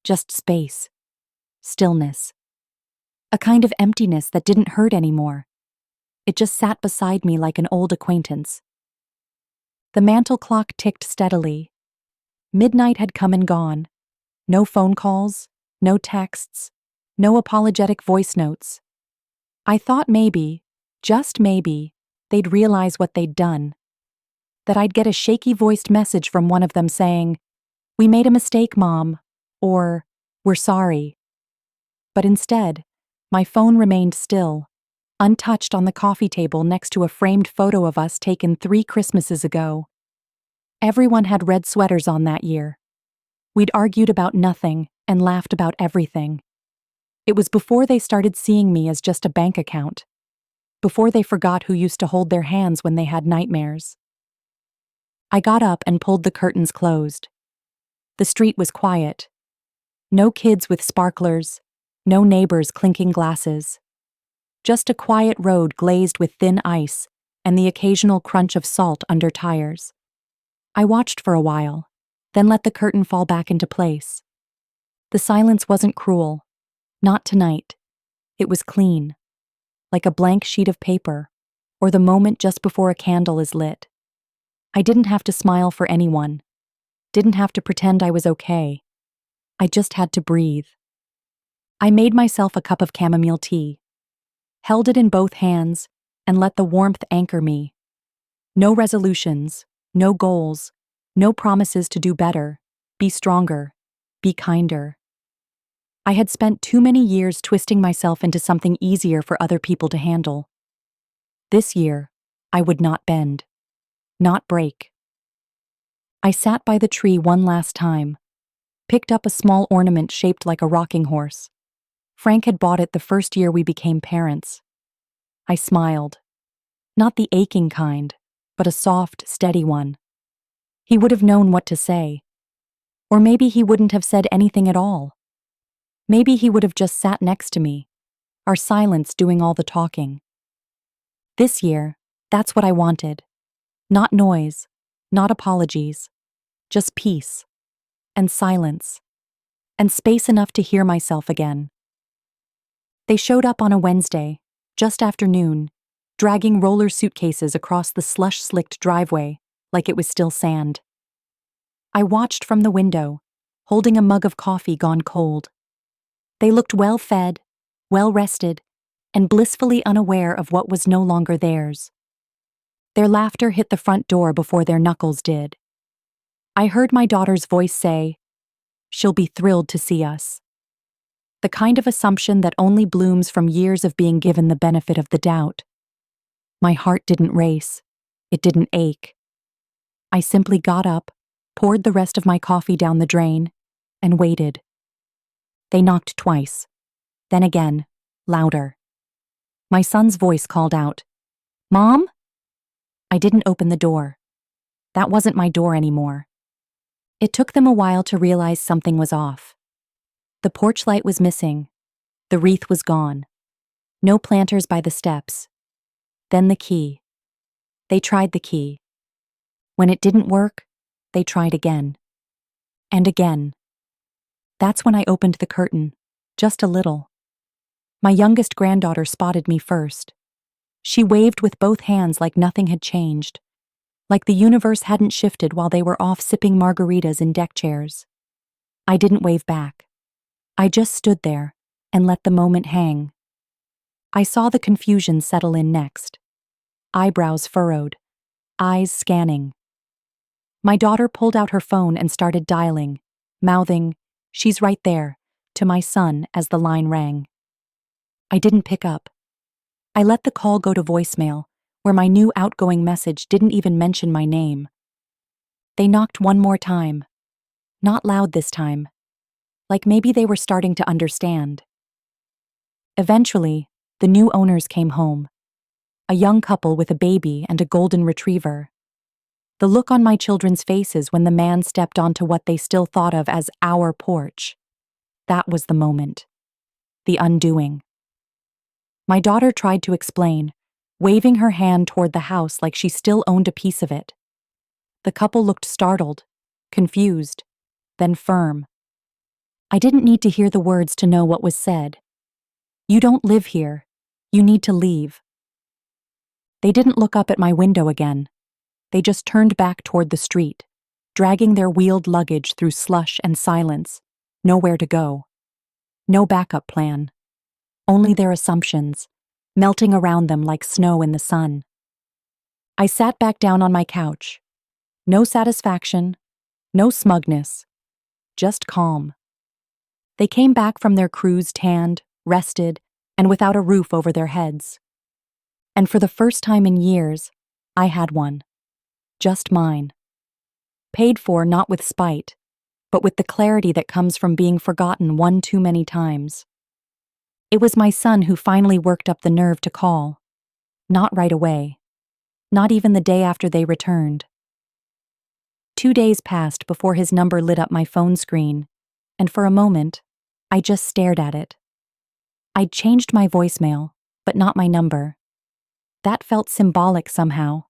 Just space. Stillness. A kind of emptiness that didn't hurt anymore. It just sat beside me like an old acquaintance. The mantel clock ticked steadily. Midnight had come and gone. No phone calls, no texts, no apologetic voice notes. I thought maybe, just maybe, they'd realize what they'd done. That I'd get a shaky-voiced message from one of them saying, "We made a mistake, Mom," or "We're sorry." But instead, my phone remained still, untouched on the coffee table next to a framed photo of us taken 3 Christmases ago. Everyone had red sweaters on that year. We'd argued about nothing and laughed about everything. It was before they started seeing me as just a bank account. Before they forgot who used to hold their hands when they had nightmares. I got up and pulled the curtains closed. The street was quiet. No kids with sparklers, no neighbors clinking glasses. Just a quiet road glazed with thin ice and the occasional crunch of salt under tires. I watched for a while, then let the curtain fall back into place. The silence wasn't cruel. Not tonight. It was clean. Like a blank sheet of paper, or the moment just before a candle is lit. I didn't have to smile for anyone. Didn't have to pretend I was okay. I just had to breathe. I made myself a cup of chamomile tea, held it in both hands, and let the warmth anchor me. No resolutions, no goals, no promises to do better, be stronger, be kinder. I had spent too many years twisting myself into something easier for other people to handle. This year, I would not bend, not break. I sat by the tree one last time, picked up a small ornament shaped like a rocking horse. Frank had bought it the first year we became parents. I smiled. Not the aching kind, but a soft, steady one. He would have known what to say. Or maybe he wouldn't have said anything at all. Maybe he would have just sat next to me, our silence doing all the talking. This year, that's what I wanted. Not noise, not apologies, just peace, and silence, and space enough to hear myself again. They showed up on a Wednesday, just after noon, dragging roller suitcases across the slush-slicked driveway like it was still sand. I watched from the window, holding a mug of coffee gone cold. They looked well-fed, well-rested, and blissfully unaware of what was no longer theirs. Their laughter hit the front door before their knuckles did. I heard my daughter's voice say, "She'll be thrilled to see us." The kind of assumption that only blooms from years of being given the benefit of the doubt. My heart didn't race. It didn't ache. I simply got up, poured the rest of my coffee down the drain, and waited. They knocked twice. Then again, louder. My son's voice called out, "Mom?" I didn't open the door. That wasn't my door anymore. It took them a while to realize something was off. The porch light was missing. The wreath was gone. No planters by the steps. Then the key. They tried the key. When it didn't work, they tried again. And again. That's when I opened the curtain, just a little. My youngest granddaughter spotted me first. She waved with both hands like nothing had changed, like the universe hadn't shifted while they were off sipping margaritas in deck chairs. I didn't wave back. I just stood there and let the moment hang. I saw the confusion settle in next. Eyebrows furrowed, eyes scanning. My daughter pulled out her phone and started dialing, mouthing, "She's right there," to my son as the line rang. I didn't pick up. I let the call go to voicemail, where my new outgoing message didn't even mention my name. They knocked one more time. Not loud this time. Like maybe they were starting to understand. Eventually, the new owners came home. A young couple with a baby and a golden retriever. The look on my children's faces when the man stepped onto what they still thought of as our porch. That was the moment. The undoing. My daughter tried to explain, waving her hand toward the house like she still owned a piece of it. The couple looked startled, confused, then firm. I didn't need to hear the words to know what was said. You don't live here. You need to leave. They didn't look up at my window again. They just turned back toward the street, dragging their wheeled luggage through slush and silence, nowhere to go. No backup plan. Only their assumptions, melting around them like snow in the sun. I sat back down on my couch. No satisfaction, no smugness, just calm. They came back from their cruise tanned, rested, and without a roof over their heads. And for the first time in years, I had one. Just mine. Paid for not with spite, but with the clarity that comes from being forgotten one too many times. It was my son who finally worked up the nerve to call. Not right away. Not even the day after they returned. 2 days passed before his number lit up my phone screen, and for a moment, I just stared at it. I'd changed my voicemail, but not my number. That felt symbolic somehow,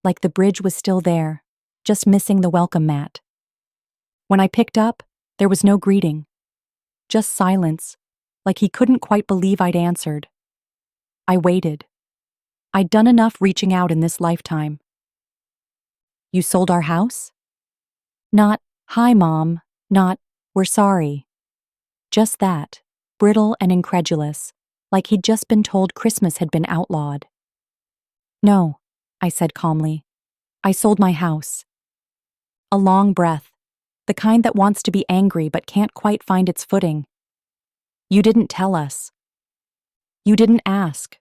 like the bridge was still there, just missing the welcome mat. When I picked up, there was no greeting. Just silence, like he couldn't quite believe I'd answered. I waited. I'd done enough reaching out in this lifetime. You sold our house? Not, hi Mom, not, we're sorry. Just that, brittle and incredulous, like he'd just been told Christmas had been outlawed. No, I said calmly. I sold my house. A long breath, the kind that wants to be angry but can't quite find its footing. You didn't tell us. You didn't ask.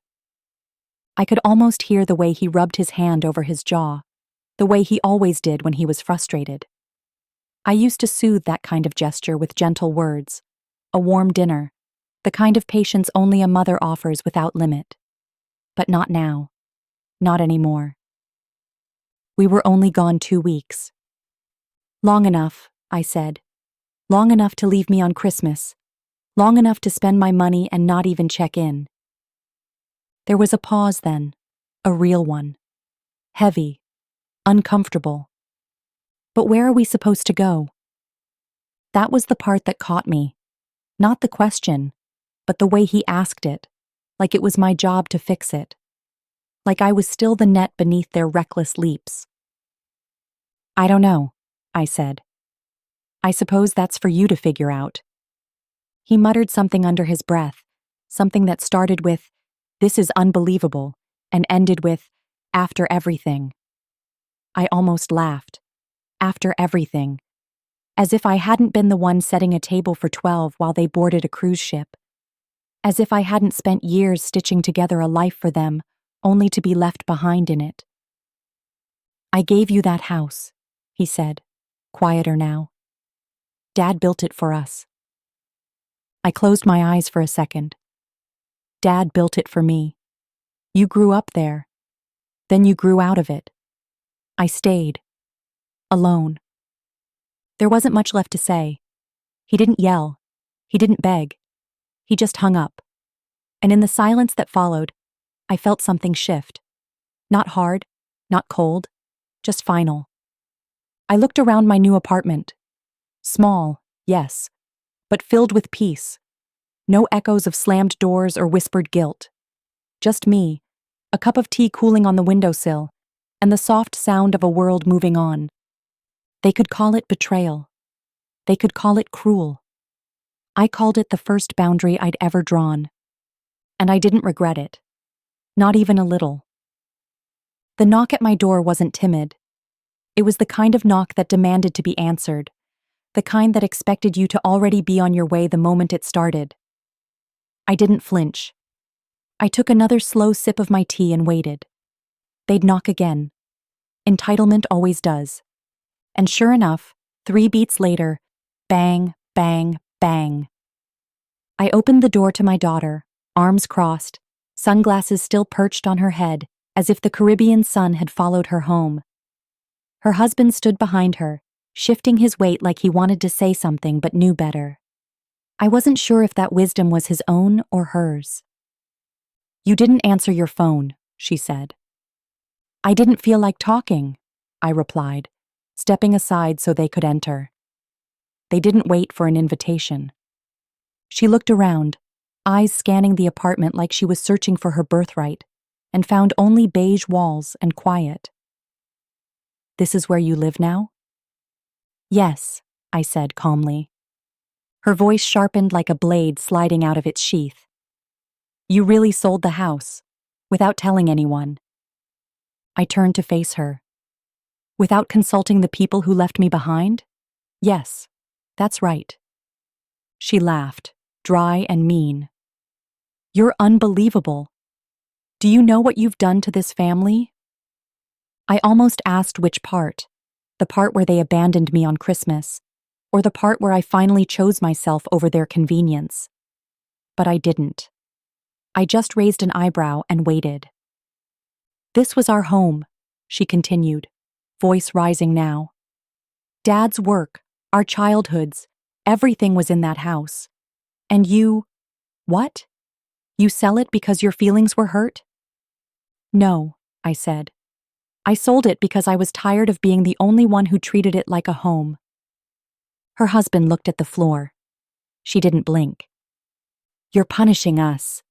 I could almost hear the way he rubbed his hand over his jaw, the way he always did when he was frustrated. I used to soothe that kind of gesture with gentle words, a warm dinner, the kind of patience only a mother offers without limit. But not now. Not anymore. We were only gone 2 weeks. Long enough, I said. Long enough to leave me on Christmas. Long enough to spend my money and not even check in. There was a pause then, a real one. Heavy, uncomfortable. But where are we supposed to go? That was the part that caught me. Not the question, but the way he asked it, like it was my job to fix it. Like I was still the net beneath their reckless leaps. I don't know, I said. I suppose that's for you to figure out. He muttered something under his breath, something that started with, "This is unbelievable," and ended with, "After everything." I almost laughed. After everything. As if I hadn't been the one setting a table for 12 while they boarded a cruise ship. As if I hadn't spent years stitching together a life for them, only to be left behind in it. I gave you that house, he said, quieter now. Dad built it for us. I closed my eyes for a second. Dad built it for me. You grew up there. Then you grew out of it. I stayed. Alone. There wasn't much left to say. He didn't yell. He didn't beg. He just hung up. And in the silence that followed, I felt something shift. Not hard, not cold, just final. I looked around my new apartment. Small, yes, but filled with peace. No echoes of slammed doors or whispered guilt. Just me, a cup of tea cooling on the windowsill, and the soft sound of a world moving on. They could call it betrayal. They could call it cruel. I called it the first boundary I'd ever drawn. And I didn't regret it. Not even a little. The knock at my door wasn't timid. It was the kind of knock that demanded to be answered, the kind that expected you to already be on your way the moment it started. I didn't flinch. I took another slow sip of my tea and waited. they'd knock again. Entitlement always does. And sure enough, 3 beats later, bang, bang, bang. I opened the door to my daughter, arms crossed, sunglasses still perched on her head, as if the Caribbean sun had followed her home. Her husband stood behind her, shifting his weight like he wanted to say something but knew better. I wasn't sure if that wisdom was his own or hers. "You didn't answer your phone," she said. "I didn't feel like talking," I replied, stepping aside so they could enter. They didn't wait for an invitation. She looked around, eyes scanning the apartment like she was searching for her birthright, and found only beige walls and quiet. "This is where you live now?" "Yes," I said calmly. Her voice sharpened like a blade sliding out of its sheath. "You really sold the house, without telling anyone?" I turned to face her. "Without consulting the people who left me behind? Yes, that's right." She laughed, dry and mean. "You're unbelievable. Do you know what you've done to this family?" I almost asked which part, the part where they abandoned me on Christmas, or the part where I finally chose myself over their convenience. But I didn't. I just raised an eyebrow and waited. "This was our home," she continued, voice rising now. "Dad's work, our childhoods, everything was in that house. And you, what? You sell it because your feelings were hurt?" "No," I said. "I sold it because I was tired of being the only one who treated it like a home." Her husband looked at the floor. She didn't blink. "You're punishing us."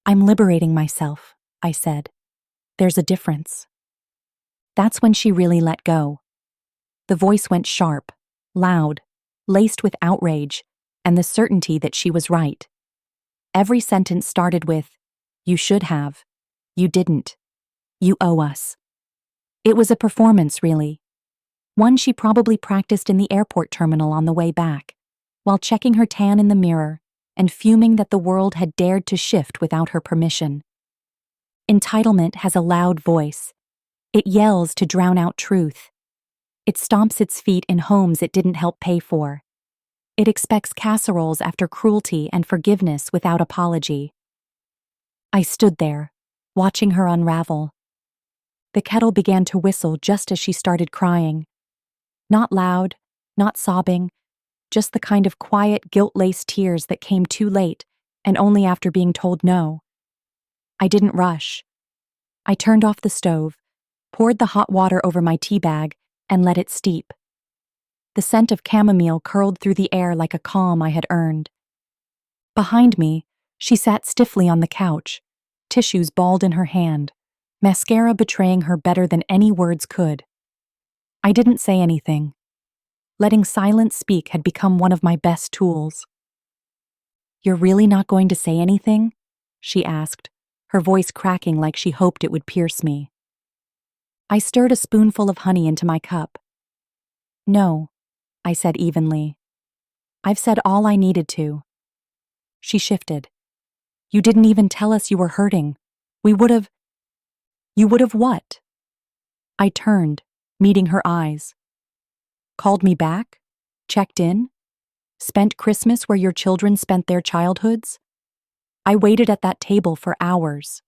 "I'm liberating myself," I said. "There's a difference." That's when she really let go. The voice went sharp, loud, laced with outrage, and the certainty that she was right. Every sentence started with, "You should have. You didn't. You owe us." It was a performance, really. One she probably practiced in the airport terminal on the way back, while checking her tan in the mirror and fuming that the world had dared to shift without her permission. Entitlement has a loud voice. It yells to drown out truth. It stomps its feet in homes it didn't help pay for. It expects casseroles after cruelty and forgiveness without apology. I stood there, watching her unravel. The kettle began to whistle just as she started crying. Not loud, not sobbing, just the kind of quiet, guilt-laced tears that came too late and only after being told no. I didn't rush. I turned off the stove, poured the hot water over my tea bag, and let it steep. The scent of chamomile curled through the air like a calm I had earned. Behind me, she sat stiffly on the couch, tissues balled in her hand, mascara betraying her better than any words could. I didn't say anything. Letting silence speak had become one of my best tools. "You're really not going to say anything?" she asked, her voice cracking like she hoped it would pierce me. I stirred a spoonful of honey into my cup. "No," I said evenly. "I've said all I needed to." She shifted. "You didn't even tell us you were hurting. We would have—" "You would have what?" I turned, meeting her eyes. "Called me back? Checked in? Spent Christmas where your children spent their childhoods? I waited at that table for hours."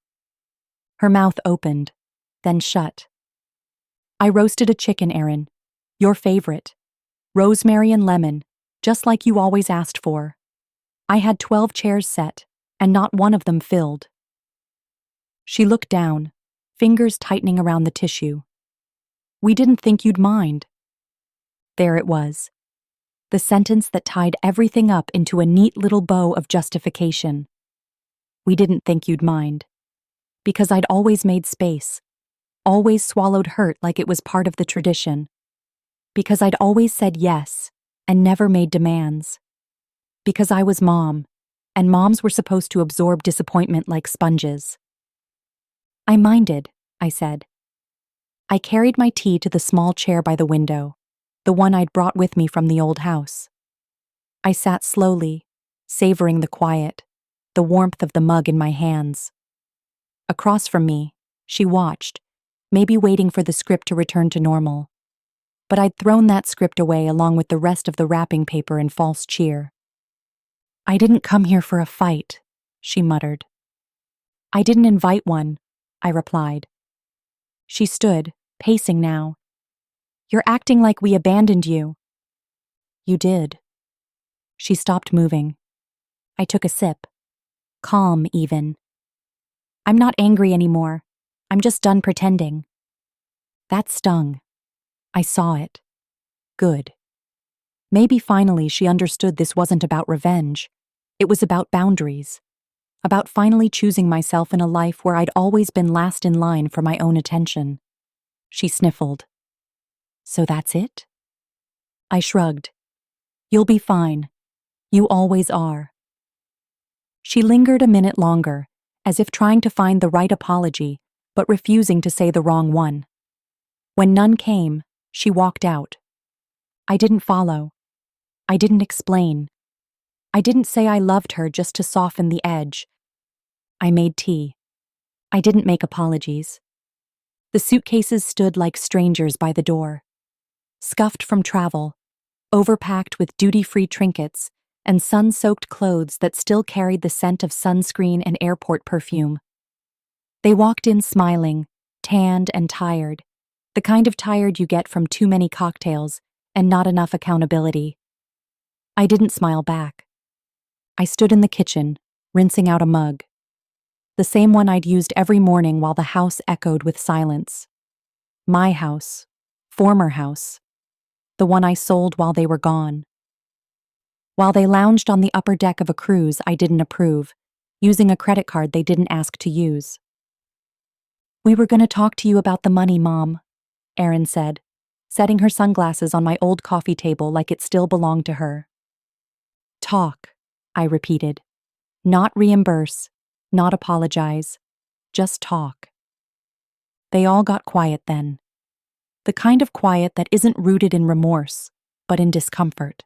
Her mouth opened, then shut. "I roasted a chicken, Erin. Your favorite. Rosemary and lemon, just like you always asked for. I had 12 chairs set, and not one of them filled." She looked down, fingers tightening around the tissue. "We didn't think you'd mind." There it was. The sentence that tied everything up into a neat little bow of justification. "We didn't think you'd mind." Because I'd always made space, always swallowed hurt like it was part of the tradition. Because I'd always said yes and never made demands. Because I was mom, and moms were supposed to absorb disappointment like sponges. "I minded," I said. I carried my tea to the small chair by the window, the one I'd brought with me from the old house. I sat slowly, savoring the quiet, the warmth of the mug in my hands. Across from me, she watched, maybe waiting for the script to return to normal. But I'd thrown that script away along with the rest of the wrapping paper in false cheer. "I didn't come here for a fight," she muttered. "I didn't invite one," I replied. She stood, pacing now. "You're acting like we abandoned you." "You did." She stopped moving. I took a sip. Calm, even. "I'm not angry anymore. I'm just done pretending." That stung. I saw it. Good. Maybe finally she understood this wasn't about revenge. It was about boundaries. About finally choosing myself in a life where I'd always been last in line for my own attention. She sniffled. "So that's it?" I shrugged. "You'll be fine. You always are." She lingered a minute longer, as if trying to find the right apology, but refusing to say the wrong one. When none came, she walked out. I didn't follow. I didn't explain. I didn't say I loved her just to soften the edge. I made tea. I didn't make apologies. The suitcases stood like strangers by the door. Scuffed from travel, overpacked with duty-free trinkets, and sun-soaked clothes that still carried the scent of sunscreen and airport perfume. They walked in smiling, tanned and tired, the kind of tired you get from too many cocktails and not enough accountability. I didn't smile back. I stood in the kitchen, rinsing out a mug. The same one I'd used every morning while the house echoed with silence. My house. Former house. The one I sold while they were gone. While they lounged on the upper deck of a cruise I didn't approve, using a credit card they didn't ask to use. "We were going to talk to you about the money, Mom," Erin said, setting her sunglasses on my old coffee table like it still belonged to her. "Talk," I repeated. "Not reimburse, not apologize, just talk." They all got quiet then. The kind of quiet that isn't rooted in remorse, but in discomfort.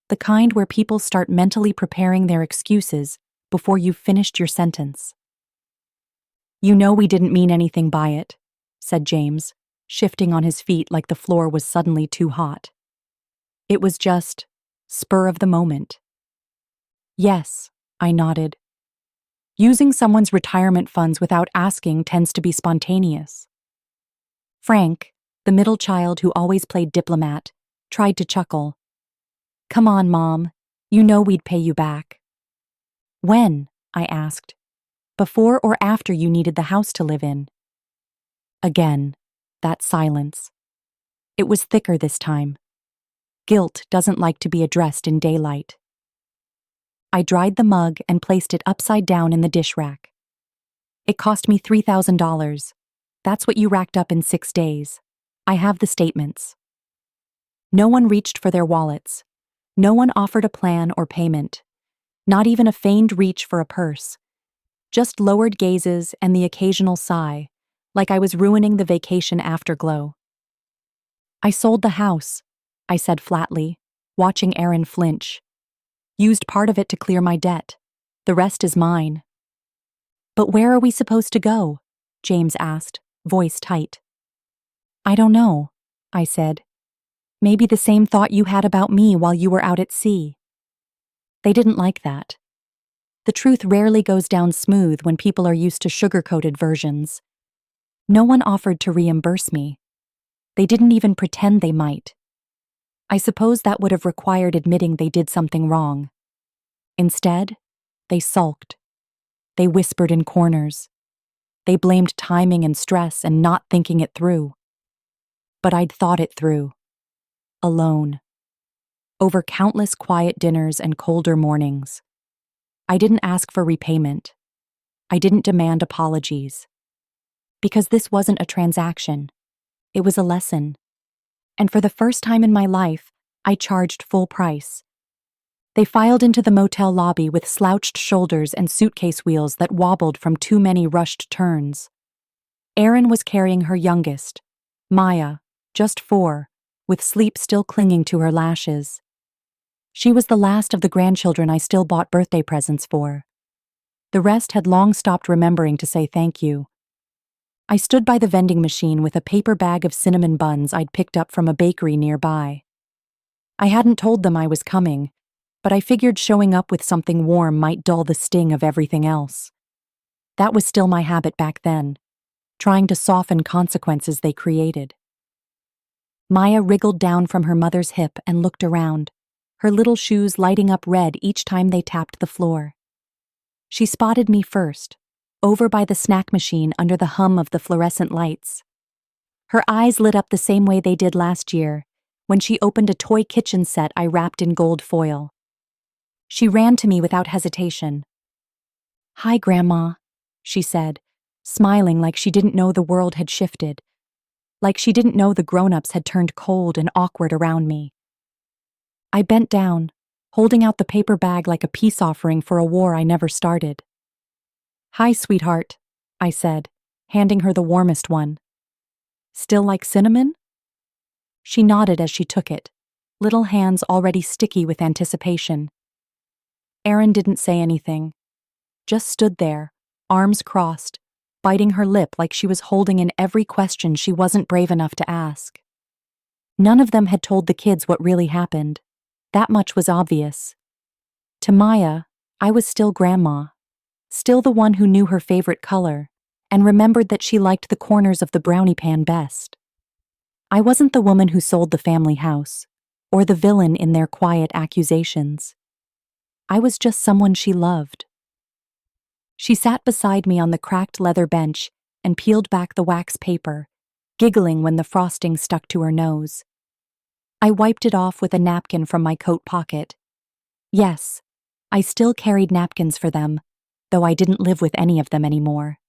The kind where people start mentally preparing their excuses before you've finished your sentence. "You know we didn't mean anything by it," said James, shifting on his feet like the floor was suddenly too hot. "It was just spur of the moment." "Yes," I nodded. Using someone's retirement funds without asking tends to be spontaneous. Frank, the middle child who always played diplomat, tried to chuckle. "Come on, Mom. You know we'd pay you back." "When?" I asked. "Before or after you needed the house to live in?" Again, that silence. It was thicker this time. Guilt doesn't like to be addressed in daylight. I dried the mug and placed it upside down in the dish rack. "It cost me $3,000. That's what you racked up in 6 days. I have the statements." No one reached for their wallets. No one offered a plan or payment. Not even a feigned reach for a purse. Just lowered gazes and the occasional sigh, like I was ruining the vacation afterglow. "I sold the house," I said flatly, watching Erin flinch. "Used part of it to clear my debt. The rest is mine." "But where are we supposed to go?" James asked, voice tight. "I don't know," I said. "Maybe the same thought you had about me while you were out at sea." They didn't like that. The truth rarely goes down smooth when people are used to sugar-coated versions. No one offered to reimburse me. They didn't even pretend they might. I suppose that would have required admitting they did something wrong. Instead, they sulked. They whispered in corners. They blamed timing and stress and not thinking it through. But I'd thought it through. Alone. Over countless quiet dinners and colder mornings. I didn't ask for repayment. I didn't demand apologies. Because this wasn't a transaction. It was a lesson. And for the first time in my life, I charged full price. They filed into the motel lobby with slouched shoulders and suitcase wheels that wobbled from too many rushed turns. Erin was carrying her youngest, Maya, just 4, with sleep still clinging to her lashes. She was the last of the grandchildren I still bought birthday presents for. The rest had long stopped remembering to say thank you. I stood by the vending machine with a paper bag of cinnamon buns I'd picked up from a bakery nearby. I hadn't told them I was coming, but I figured showing up with something warm might dull the sting of everything else. That was still my habit back then, trying to soften consequences they created. Maya wriggled down from her mother's hip and looked around, her little shoes lighting up red each time they tapped the floor. She spotted me first, over by the snack machine under the hum of the fluorescent lights. Her eyes lit up the same way they did last year, when she opened a toy kitchen set I wrapped in gold foil. She ran to me without hesitation. "Hi, Grandma," she said, smiling like she didn't know the world had shifted, like she didn't know the grown-ups had turned cold and awkward around me. I bent down, holding out the paper bag like a peace offering for a war I never started. "Hi, sweetheart," I said, handing her the warmest one. "Still like cinnamon?" She nodded as she took it, little hands already sticky with anticipation. Erin didn't say anything, just stood there, arms crossed, biting her lip like she was holding in every question she wasn't brave enough to ask. None of them had told the kids what really happened. That much was obvious. To Maya, I was still Grandma, still the one who knew her favorite color, and remembered that she liked the corners of the brownie pan best. I wasn't the woman who sold the family house, or the villain in their quiet accusations. I was just someone she loved. She sat beside me on the cracked leather bench and peeled back the wax paper, giggling when the frosting stuck to her nose. I wiped it off with a napkin from my coat pocket. Yes, I still carried napkins for them, though I didn't live with any of them anymore.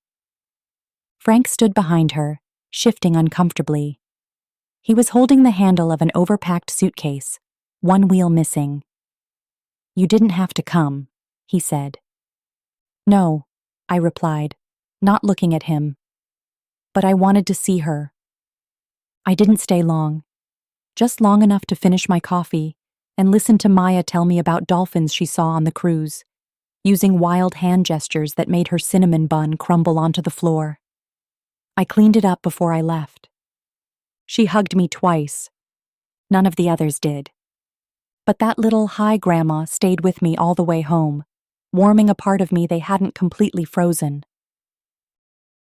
Frank stood behind her, shifting uncomfortably. He was holding the handle of an overpacked suitcase, one wheel missing. "You didn't have to come," he said. "No," I replied, not looking at him. "But I wanted to see her." I didn't stay long, just long enough to finish my coffee and listen to Maya tell me about dolphins she saw on the cruise, using wild hand gestures that made her cinnamon bun crumble onto the floor. I cleaned it up before I left. She hugged me twice. None of the others did. But that little "hi, Grandma" stayed with me all the way home, warming a part of me they hadn't completely frozen.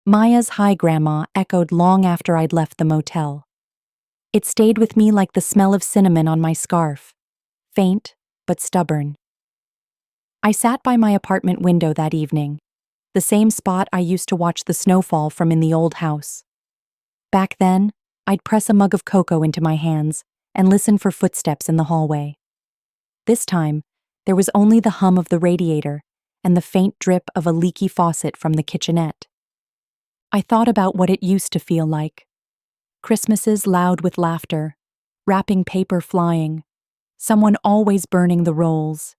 Maya's "hi, Grandma" echoed long after I'd left the motel. It stayed with me like the smell of cinnamon on my scarf, faint but stubborn. I sat by my apartment window that evening, the same spot I used to watch the snowfall from in the old house. Back then, I'd press a mug of cocoa into my hands and listen for footsteps in the hallway. This time, there was only the hum of the radiator and the faint drip of a leaky faucet from the kitchenette. I thought about what it used to feel like. Christmases loud with laughter, wrapping paper flying, someone always burning the rolls.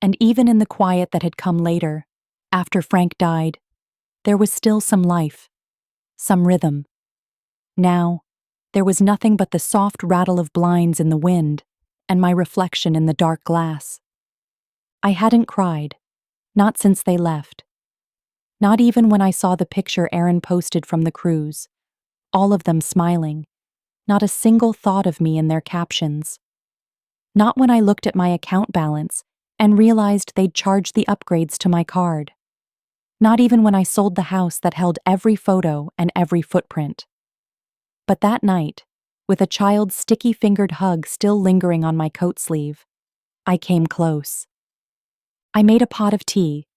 And even in the quiet that had come later, after Frank died, there was still some life, some rhythm. Now, there was nothing but the soft rattle of blinds in the wind and my reflection in the dark glass. I hadn't cried, not since they left. Not even when I saw the picture Erin posted from the cruise, all of them smiling, not a single thought of me in their captions. Not when I looked at my account balance and realized they'd charged the upgrades to my card. Not even when I sold the house that held every photo and every footprint. But that night, with a child's sticky-fingered hug still lingering on my coat sleeve, I came close. I made a pot of tea,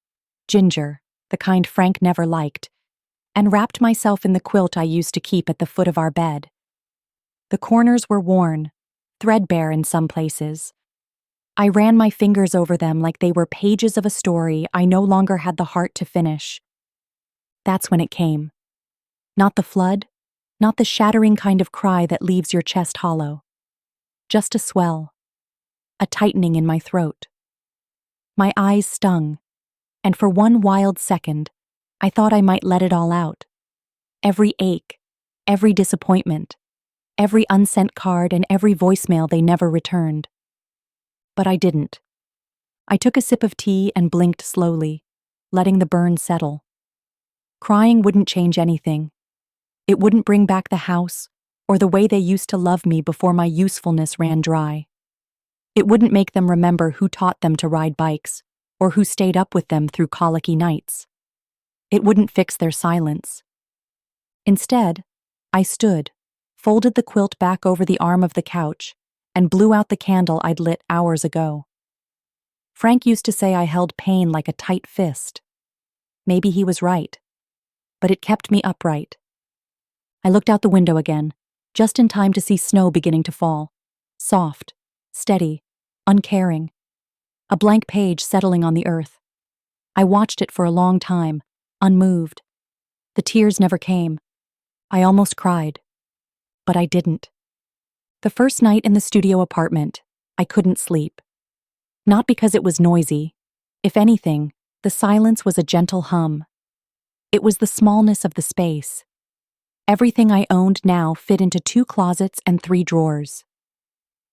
ginger, the kind Frank never liked, and wrapped myself in the quilt I used to keep at the foot of our bed. The corners were worn, threadbare in some places. I ran my fingers over them like they were pages of a story I no longer had the heart to finish. That's when it came. Not the flood, not the shattering kind of cry that leaves your chest hollow. Just a swell, a tightening in my throat. My eyes stung, and for one wild second, I thought I might let it all out. Every ache, every disappointment, every unsent card and every voicemail they never returned. But I didn't. I took a sip of tea and blinked slowly, letting the burn settle. Crying wouldn't change anything, It wouldn't bring back the house or the way they used to love me before my usefulness ran dry. It wouldn't make them remember who taught them to ride bikes or who stayed up with them through colicky nights. It wouldn't fix their silence. Instead, I stood, folded the quilt back over the arm of the couch, and blew out the candle I'd lit hours ago. Frank used to say I held pain like a tight fist. Maybe he was right, but it kept me upright. I looked out the window again, just in time to see snow beginning to fall. Soft, steady, uncaring. A blank page settling on the earth. I watched it for a long time, unmoved. The tears never came. I almost cried. But I didn't. The first night in the studio apartment, I couldn't sleep. Not because it was noisy. If anything, the silence was a gentle hum. It was the smallness of the space. Everything I owned now fit into 2 closets and 3 drawers.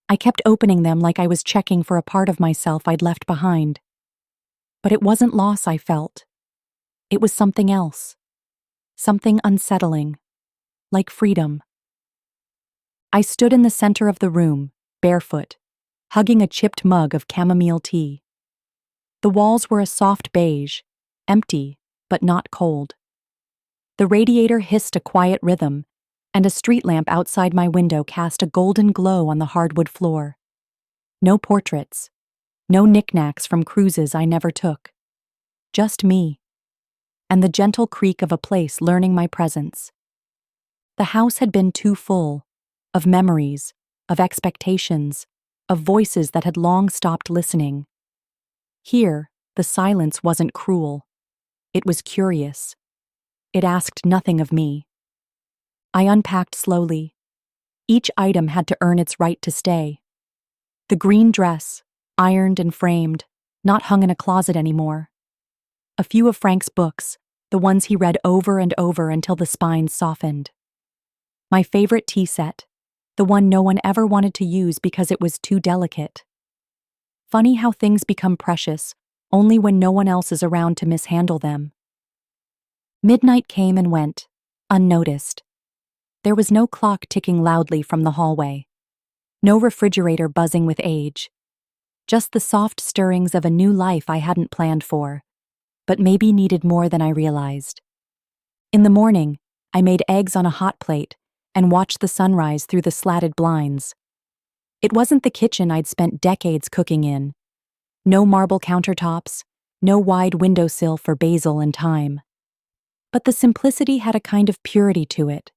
I kept opening them like I was checking for a part of myself I'd left behind. But it wasn't loss I felt. It was something else. Something unsettling. Like freedom. I stood in the center of the room, barefoot, hugging a chipped mug of chamomile tea. The walls were a soft beige, empty, but not cold. The radiator hissed a quiet rhythm, and a street lamp outside my window cast a golden glow on the hardwood floor. No portraits. No knickknacks from cruises I never took. Just me. And the gentle creak of a place learning my presence. The house had been too full, of memories, of expectations, of voices that had long stopped listening. Here, the silence wasn't cruel. It was curious. It asked nothing of me. I unpacked slowly. Each item had to earn its right to stay. The green dress, ironed and framed, not hung in a closet anymore. A few of Frank's books, the ones he read over and over until the spines softened. My favorite tea set, the one no one ever wanted to use because it was too delicate. Funny how things become precious only when no one else is around to mishandle them. Midnight came and went, unnoticed. There was no clock ticking loudly from the hallway. No refrigerator buzzing with age. Just the soft stirrings of a new life I hadn't planned for, but maybe needed more than I realized. In the morning, I made eggs on a hot plate and watched the sunrise through the slatted blinds. It wasn't the kitchen I'd spent decades cooking in. No marble countertops, no wide windowsill for basil and thyme. But the simplicity had a kind of purity to it.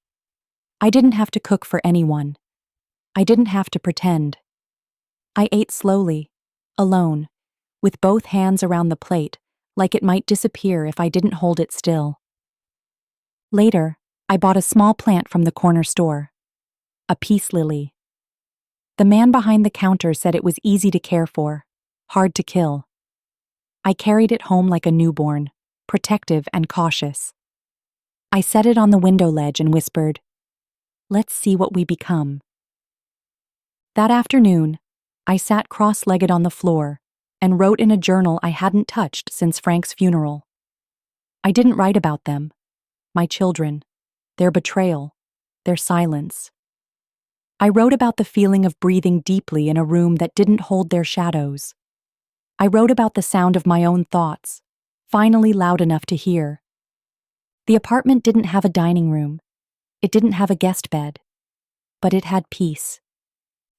I didn't have to cook for anyone. I didn't have to pretend. I ate slowly, alone, with both hands around the plate, like it might disappear if I didn't hold it still. Later, I bought a small plant from the corner store. A peace lily. The man behind the counter said it was easy to care for, hard to kill. I carried it home like a newborn, protective and cautious. I set it on the window ledge and whispered, "Let's see what we become." That afternoon, I sat cross-legged on the floor and wrote in a journal I hadn't touched since Frank's funeral. I didn't write about them, my children, their betrayal, their silence. I wrote about the feeling of breathing deeply in a room that didn't hold their shadows. I wrote about the sound of my own thoughts, finally loud enough to hear. The apartment didn't have a dining room. It didn't have a guest bed. But it had peace.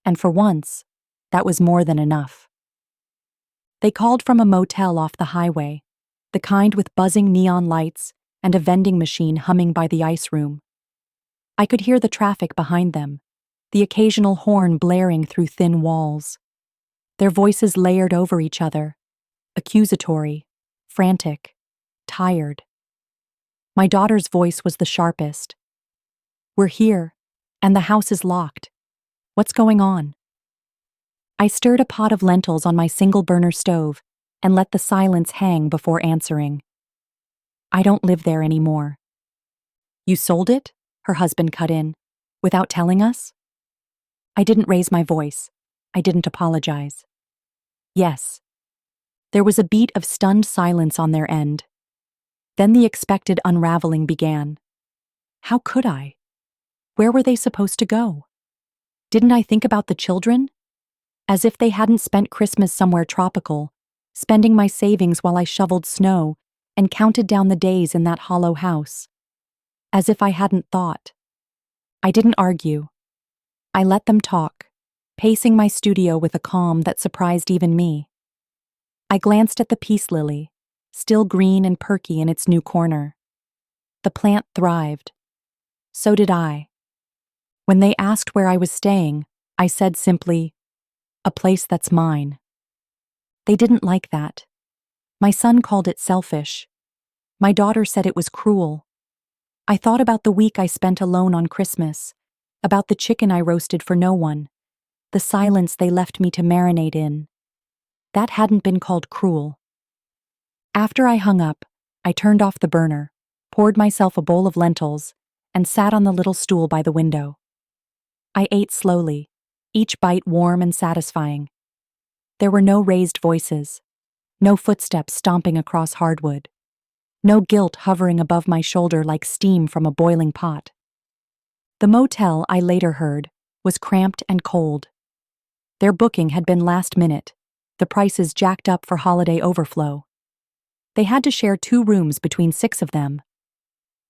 And for once, that was more than enough. They called from a motel off the highway, the kind with buzzing neon lights and a vending machine humming by the ice room. I could hear the traffic behind them, the occasional horn blaring through thin walls. Their voices layered over each other, accusatory, frantic, tired. My daughter's voice was the sharpest. "We're here, and the house is locked. What's going on?" I stirred a pot of lentils on my single-burner stove and let the silence hang before answering. "I don't live there anymore." "You sold it?" her husband cut in. "Without telling us?" I didn't raise my voice. I didn't apologize. "Yes." There was a beat of stunned silence on their end. Then the expected unraveling began. How could I? Where were they supposed to go? Didn't I think about the children? As if they hadn't spent Christmas somewhere tropical, spending my savings while I shoveled snow and counted down the days in that hollow house. As if I hadn't thought. I didn't argue. I let them talk, pacing my studio with a calm that surprised even me. I glanced at the peace lily, still green and perky in its new corner. The plant thrived. So did I. When they asked where I was staying, I said simply, "A place that's mine." They didn't like that. My son called it selfish. My daughter said it was cruel. I thought about the week I spent alone on Christmas, about the chicken I roasted for no one, the silence they left me to marinate in. That hadn't been called cruel. After I hung up, I turned off the burner, poured myself a bowl of lentils, and sat on the little stool by the window. I ate slowly, each bite warm and satisfying. There were no raised voices, no footsteps stomping across hardwood, no guilt hovering above my shoulder like steam from a boiling pot. The motel, I later heard, was cramped and cold. Their booking had been last minute, the prices jacked up for holiday overflow. They had to share 2 rooms between 6 of them.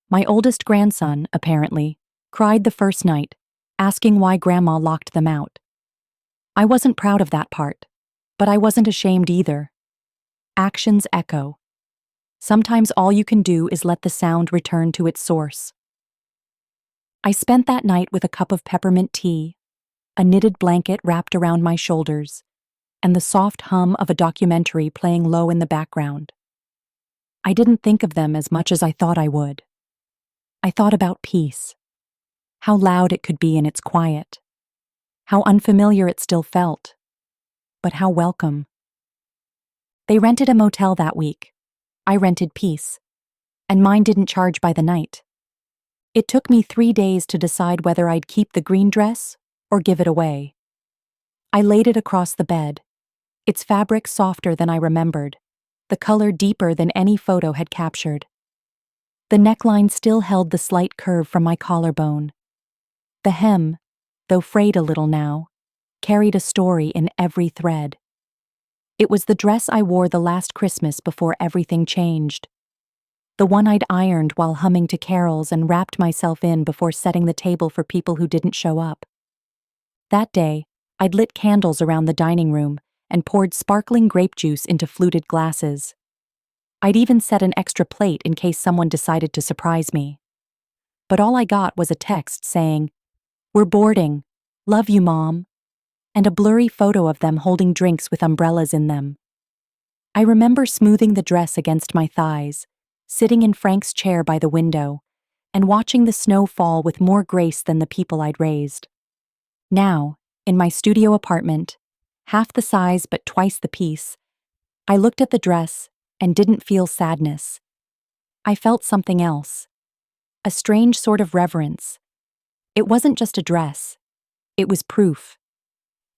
My oldest grandson, apparently, cried the first night, asking why Grandma locked them out. I wasn't proud of that part, but I wasn't ashamed either. Actions echo. Sometimes all you can do is let the sound return to its source. I spent that night with a cup of peppermint tea, a knitted blanket wrapped around my shoulders, and the soft hum of a documentary playing low in the background. I didn't think of them as much as I thought I would. I thought about peace. How loud it could be in its quiet. How unfamiliar it still felt. But how welcome. They rented a motel that week. I rented peace. And mine didn't charge by the night. It took me 3 days to decide whether I'd keep the green dress or give it away. I laid it across the bed, its fabric softer than I remembered, the color deeper than any photo had captured. The neckline still held the slight curve from my collarbone. The hem, though frayed a little now, carried a story in every thread. It was the dress I wore the last Christmas before everything changed. The one I'd ironed while humming to carols and wrapped myself in before setting the table for people who didn't show up. That day, I'd lit candles around the dining room and poured sparkling grape juice into fluted glasses. I'd even set an extra plate in case someone decided to surprise me. But all I got was a text saying, "We're boarding. Love you, Mom," and a blurry photo of them holding drinks with umbrellas in them. I remember smoothing the dress against my thighs, sitting in Frank's chair by the window, and watching the snow fall with more grace than the people I'd raised. Now, in my studio apartment, half the size but twice the piece, I looked at the dress and didn't feel sadness. I felt something else. A strange sort of reverence. It wasn't just a dress. It was proof.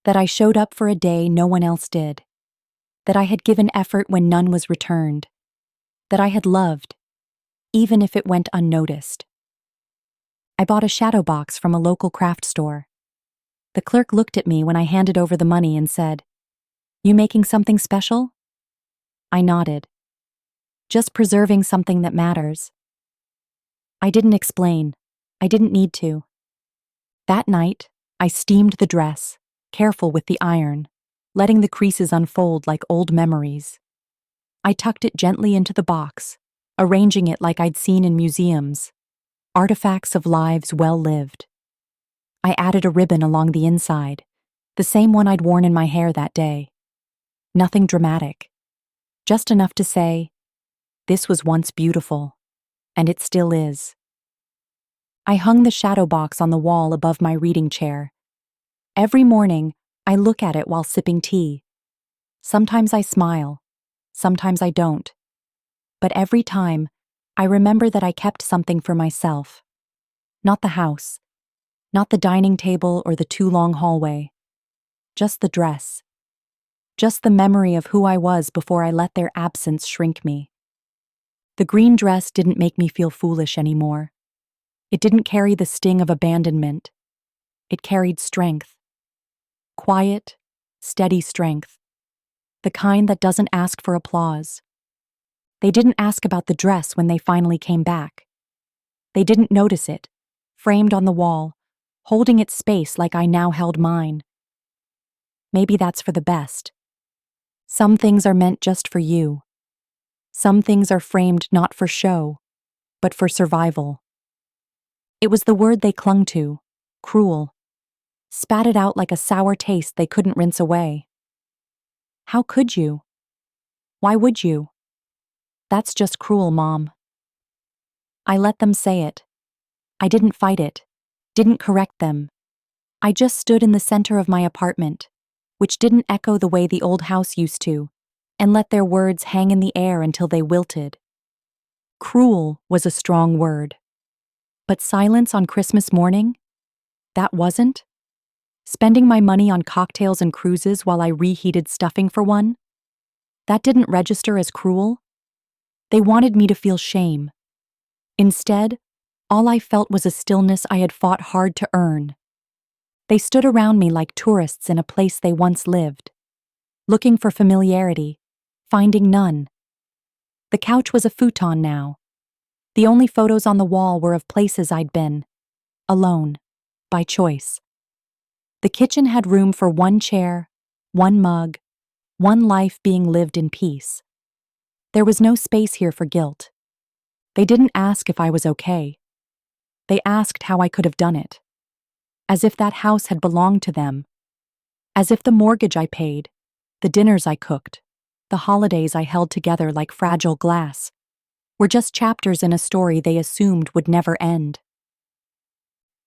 That I showed up for a day no one else did. That I had given effort when none was returned. That I had loved, even if it went unnoticed. I bought a shadow box from a local craft store. The clerk looked at me when I handed over the money and said, "You making something special?" I nodded. Just preserving something that matters. I didn't explain. I didn't need to. That night, I steamed the dress, careful with the iron, letting the creases unfold like old memories. I tucked it gently into the box, arranging it like I'd seen in museums, artifacts of lives well lived. I added a ribbon along the inside, the same one I'd worn in my hair that day. Nothing dramatic, just enough to say, this was once beautiful, and it still is. I hung the shadow box on the wall above my reading chair. Every morning, I look at it while sipping tea. Sometimes I smile, sometimes I don't. But every time, I remember that I kept something for myself. Not the house, not the dining table or the too long hallway. Just the dress. Just the memory of who I was before I let their absence shrink me. The green dress didn't make me feel foolish anymore. It didn't carry the sting of abandonment. It carried strength. Quiet, steady strength. The kind that doesn't ask for applause. They didn't ask about the dress when they finally came back. They didn't notice it, framed on the wall, holding its space like I now held mine. Maybe that's for the best. Some things are meant just for you. Some things are framed not for show, but for survival. It was the word they clung to, cruel, spat it out like a sour taste they couldn't rinse away. How could you? Why would you? That's just cruel, Mom. I let them say it. I didn't fight it, didn't correct them. I just stood in the center of my apartment, which didn't echo the way the old house used to, and let their words hang in the air until they wilted. Cruel was a strong word. But silence on Christmas morning? That wasn't? Spending my money on cocktails and cruises while I reheated stuffing for one? That didn't register as cruel? They wanted me to feel shame. Instead, all I felt was a stillness I had fought hard to earn. They stood around me like tourists in a place they once lived, looking for familiarity, finding none. The couch was a futon now. The only photos on the wall were of places I'd been, alone, by choice. The kitchen had room for one chair, one mug, one life being lived in peace. There was no space here for guilt. They didn't ask if I was okay. They asked how I could have done it. As if that house had belonged to them. As if the mortgage I paid, the dinners I cooked, the holidays I held together like fragile glass, were just chapters in a story they assumed would never end.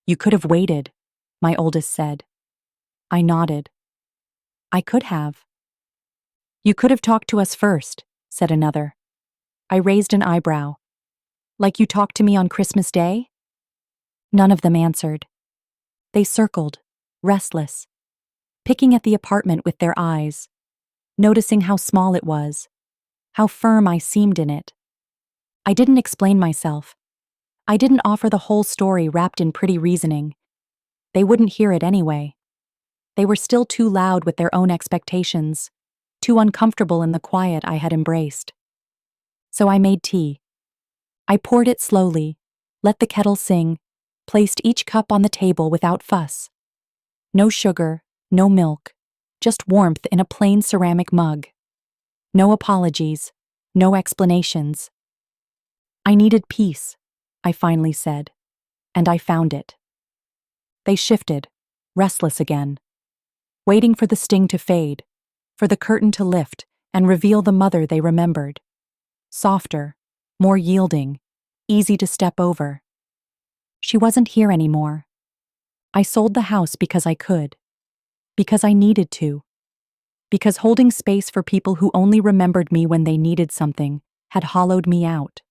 You could have waited, my oldest said. I nodded. I could have. You could have talked to us first, said another. I raised an eyebrow. Like you talked to me on Christmas Day? None of them answered. They circled, restless, picking at the apartment with their eyes, noticing how small it was, how firm I seemed in it. I didn't explain myself. I didn't offer the whole story wrapped in pretty reasoning. They wouldn't hear it anyway. They were still too loud with their own expectations, too uncomfortable in the quiet I had embraced. So I made tea. I poured it slowly, let the kettle sing, placed each cup on the table without fuss. No sugar, no milk, just warmth in a plain ceramic mug. No apologies, no explanations. I needed peace, I finally said, and I found it. They shifted, restless again, waiting for the sting to fade, for the curtain to lift and reveal the mother they remembered. Softer, more yielding, easy to step over. She wasn't here anymore. I sold the house because I could, because I needed to, because holding space for people who only remembered me when they needed something had hollowed me out.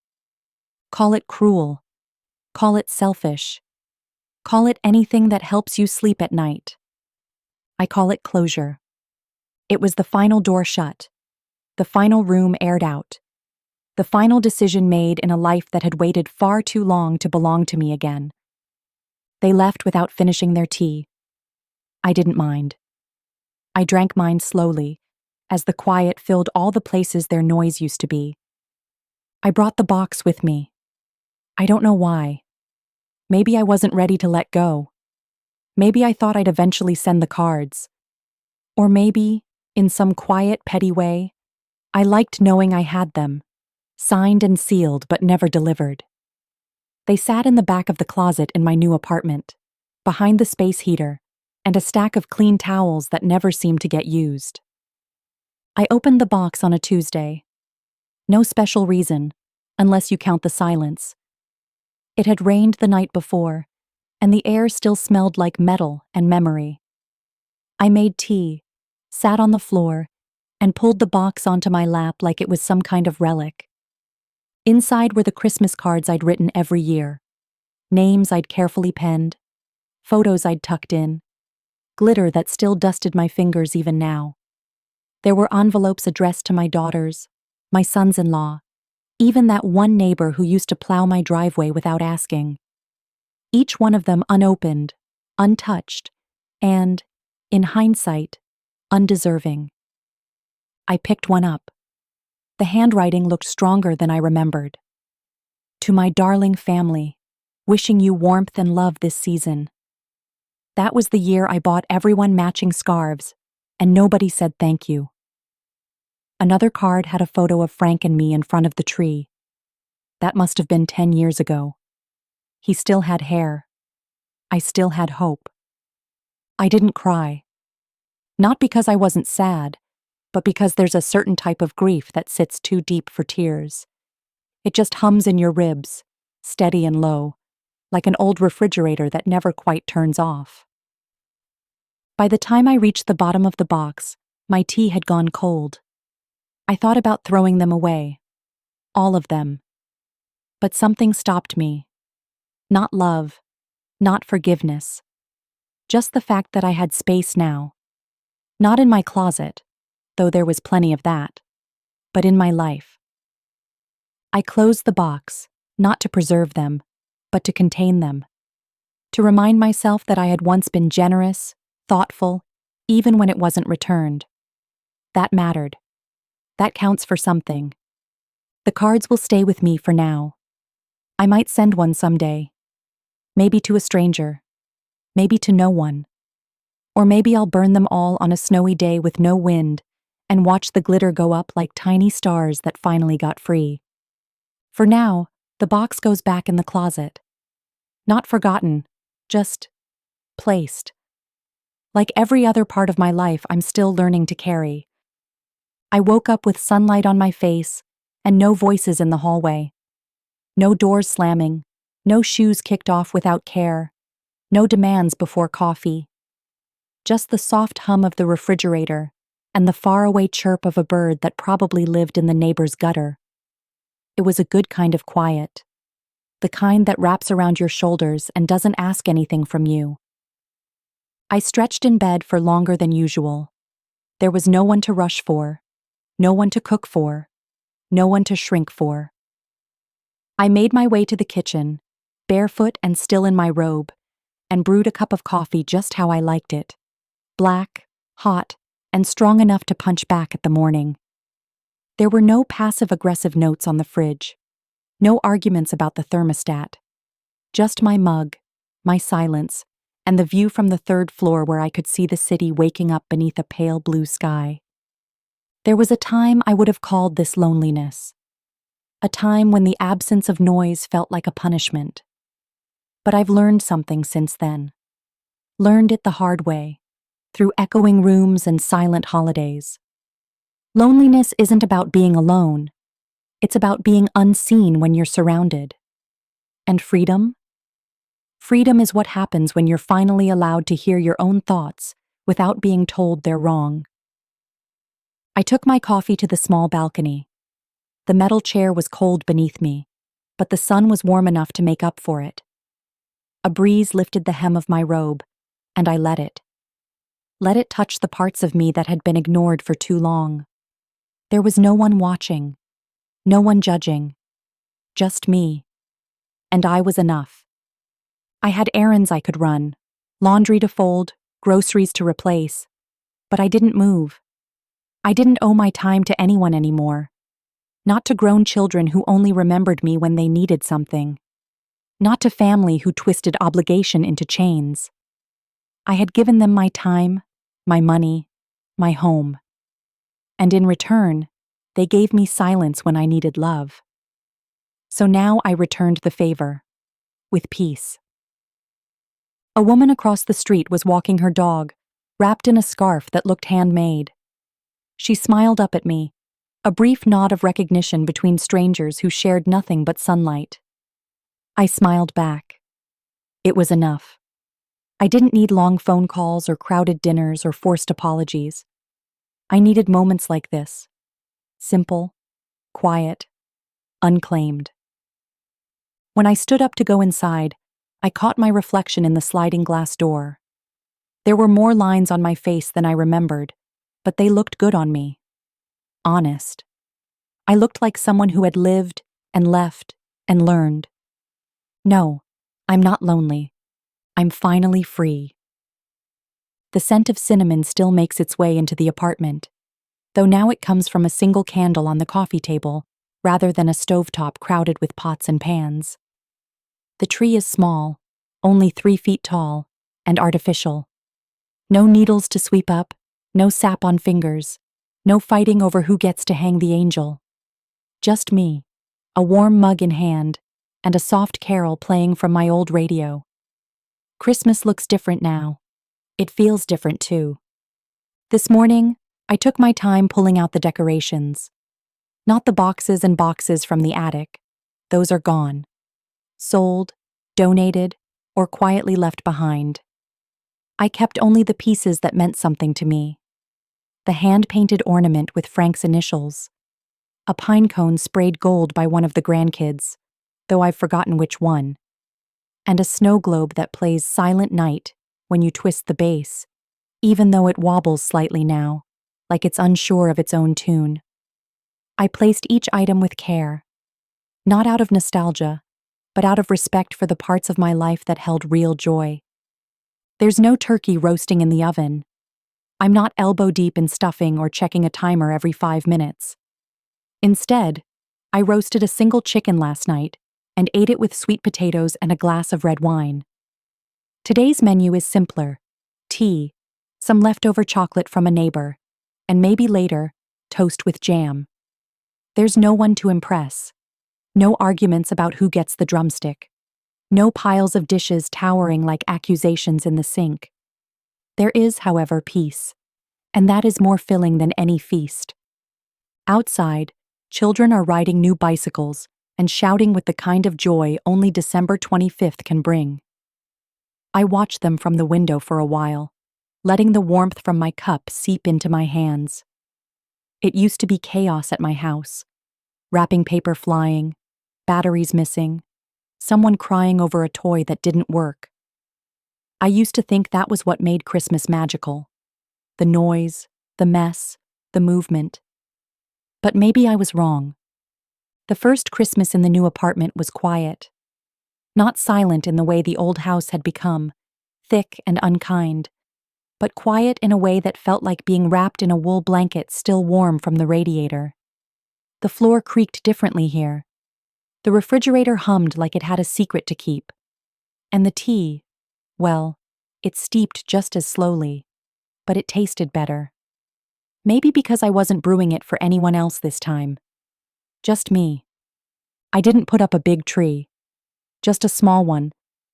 Call it cruel, call it selfish, call it anything that helps you sleep at night. I call it closure. It was the final door shut, the final room aired out, the final decision made in a life that had waited far too long to belong to me again. They left without finishing their tea. I didn't mind. I drank mine slowly, as the quiet filled all the places their noise used to be. I brought the box with me. I don't know why. Maybe I wasn't ready to let go. Maybe I thought I'd eventually send the cards. Or maybe, in some quiet, petty way, I liked knowing I had them, signed and sealed but never delivered. They sat in the back of the closet in my new apartment, behind the space heater, and a stack of clean towels that never seemed to get used. I opened the box on a Tuesday. No special reason, unless you count the silence. It had rained the night before, and the air still smelled like metal and memory. I made tea, sat on the floor, and pulled the box onto my lap like it was some kind of relic. Inside were the Christmas cards I'd written every year, names I'd carefully penned, photos I'd tucked in, glitter that still dusted my fingers even now. There were envelopes addressed to my daughters, my sons-in-law, even that one neighbor who used to plow my driveway without asking. each one of them unopened, untouched, and, in hindsight, undeserving. I picked one up. The handwriting looked stronger than I remembered. To my darling family, wishing you warmth and love this season. That was the year I bought everyone matching scarves, and nobody said thank you. Another card had a photo of Frank and me in front of the tree. That must have been 10 years ago. He still had hair. I still had hope. I didn't cry. Not because I wasn't sad, but because there's a certain type of grief that sits too deep for tears. It just hums in your ribs, steady and low, like an old refrigerator that never quite turns off. By the time I reached the bottom of the box, my tea had gone cold. I thought about throwing them away. All of them. But something stopped me. Not love, not forgiveness. Just the fact that I had space now. Not in my closet, though there was plenty of that, but in my life. I closed the box, not to preserve them, but to contain them. To remind myself that I had once been generous, thoughtful, even when it wasn't returned. That mattered. That counts for something. The cards will stay with me for now. I might send one someday. Maybe to a stranger. Maybe to no one. Or maybe I'll burn them all on a snowy day with no wind and watch the glitter go up like tiny stars that finally got free. For now, the box goes back in the closet. Not forgotten, just placed. Like every other part of my life, I'm still learning to carry. I woke up with sunlight on my face and no voices in the hallway. No doors slamming, no shoes kicked off without care, no demands before coffee. Just the soft hum of the refrigerator and the faraway chirp of a bird that probably lived in the neighbor's gutter. It was a good kind of quiet. The kind that wraps around your shoulders and doesn't ask anything from you. I stretched in bed for longer than usual. There was no one to rush for, no one to cook for, no one to shrink for. I made my way to the kitchen, barefoot and still in my robe, and brewed a cup of coffee just how I liked it. Black, hot, and strong enough to punch back at the morning. There were no passive-aggressive notes on the fridge, no arguments about the thermostat. Just my mug, my silence, and the view from the third floor where I could see the city waking up beneath a pale blue sky. There was a time I would have called this loneliness. A time when the absence of noise felt like a punishment. But I've learned something since then. Learned it the hard way, through echoing rooms and silent holidays. Loneliness isn't about being alone. It's about being unseen when you're surrounded. And freedom? Freedom is what happens when you're finally allowed to hear your own thoughts without being told they're wrong. I took my coffee to the small balcony. The metal chair was cold beneath me, but the sun was warm enough to make up for it. A breeze lifted the hem of my robe, and I let it. Let it touch the parts of me that had been ignored for too long. There was no one watching, no one judging, just me. And I was enough. I had errands I could run, laundry to fold, groceries to replace, but I didn't move. I didn't owe my time to anyone anymore. Not to grown children who only remembered me when they needed something. Not to family who twisted obligation into chains. I had given them my time, my money, my home. And in return, they gave me silence when I needed love. So now I returned the favor, with peace. A woman across the street was walking her dog, wrapped in a scarf that looked handmade. She smiled up at me, a brief nod of recognition between strangers who shared nothing but sunlight. I smiled back. It was enough. I didn't need long phone calls or crowded dinners or forced apologies. I needed moments like this. Simple, quiet, unclaimed. When I stood up to go inside, I caught my reflection in the sliding glass door. There were more lines on my face than I remembered, but they looked good on me. Honest. I looked like someone who had lived and left and learned. No, I'm not lonely. I'm finally free. The scent of cinnamon still makes its way into the apartment, though now it comes from a single candle on the coffee table rather than a stovetop crowded with pots and pans. The tree is small, only 3 feet tall, and artificial. No needles to sweep up, no sap on fingers, no fighting over who gets to hang the angel. Just me, a warm mug in hand, and a soft carol playing from my old radio. Christmas looks different now. It feels different too. This morning, I took my time pulling out the decorations. Not the boxes and boxes from the attic. Those are gone. Sold, donated, or quietly left behind. I kept only the pieces that meant something to me. The hand-painted ornament with Frank's initials. A pine cone sprayed gold by one of the grandkids, though I've forgotten which one. And a snow globe that plays Silent Night when you twist the base, even though it wobbles slightly now, like it's unsure of its own tune. I placed each item with care, not out of nostalgia, but out of respect for the parts of my life that held real joy. There's no turkey roasting in the oven. I'm not elbow deep in stuffing or checking a timer every 5 minutes. Instead, I roasted a single chicken last night and ate it with sweet potatoes and a glass of red wine. Today's menu is simpler: tea, some leftover chocolate from a neighbor, and maybe later, toast with jam. There's no one to impress. No arguments about who gets the drumstick. No piles of dishes towering like accusations in the sink. There is, however, peace, and that is more filling than any feast. Outside, children are riding new bicycles and shouting with the kind of joy only December 25th can bring. I watch them from the window for a while, letting the warmth from my cup seep into my hands. It used to be chaos at my house. Wrapping paper flying, batteries missing, someone crying over a toy that didn't work. I used to think that was what made Christmas magical. The noise, the mess, the movement. But maybe I was wrong. The first Christmas in the new apartment was quiet. Not silent in the way the old house had become, thick and unkind, but quiet in a way that felt like being wrapped in a wool blanket still warm from the radiator. The floor creaked differently here. The refrigerator hummed like it had a secret to keep. And the tea, well, it steeped just as slowly, but it tasted better. Maybe because I wasn't brewing it for anyone else this time. Just me. I didn't put up a big tree. Just a small one,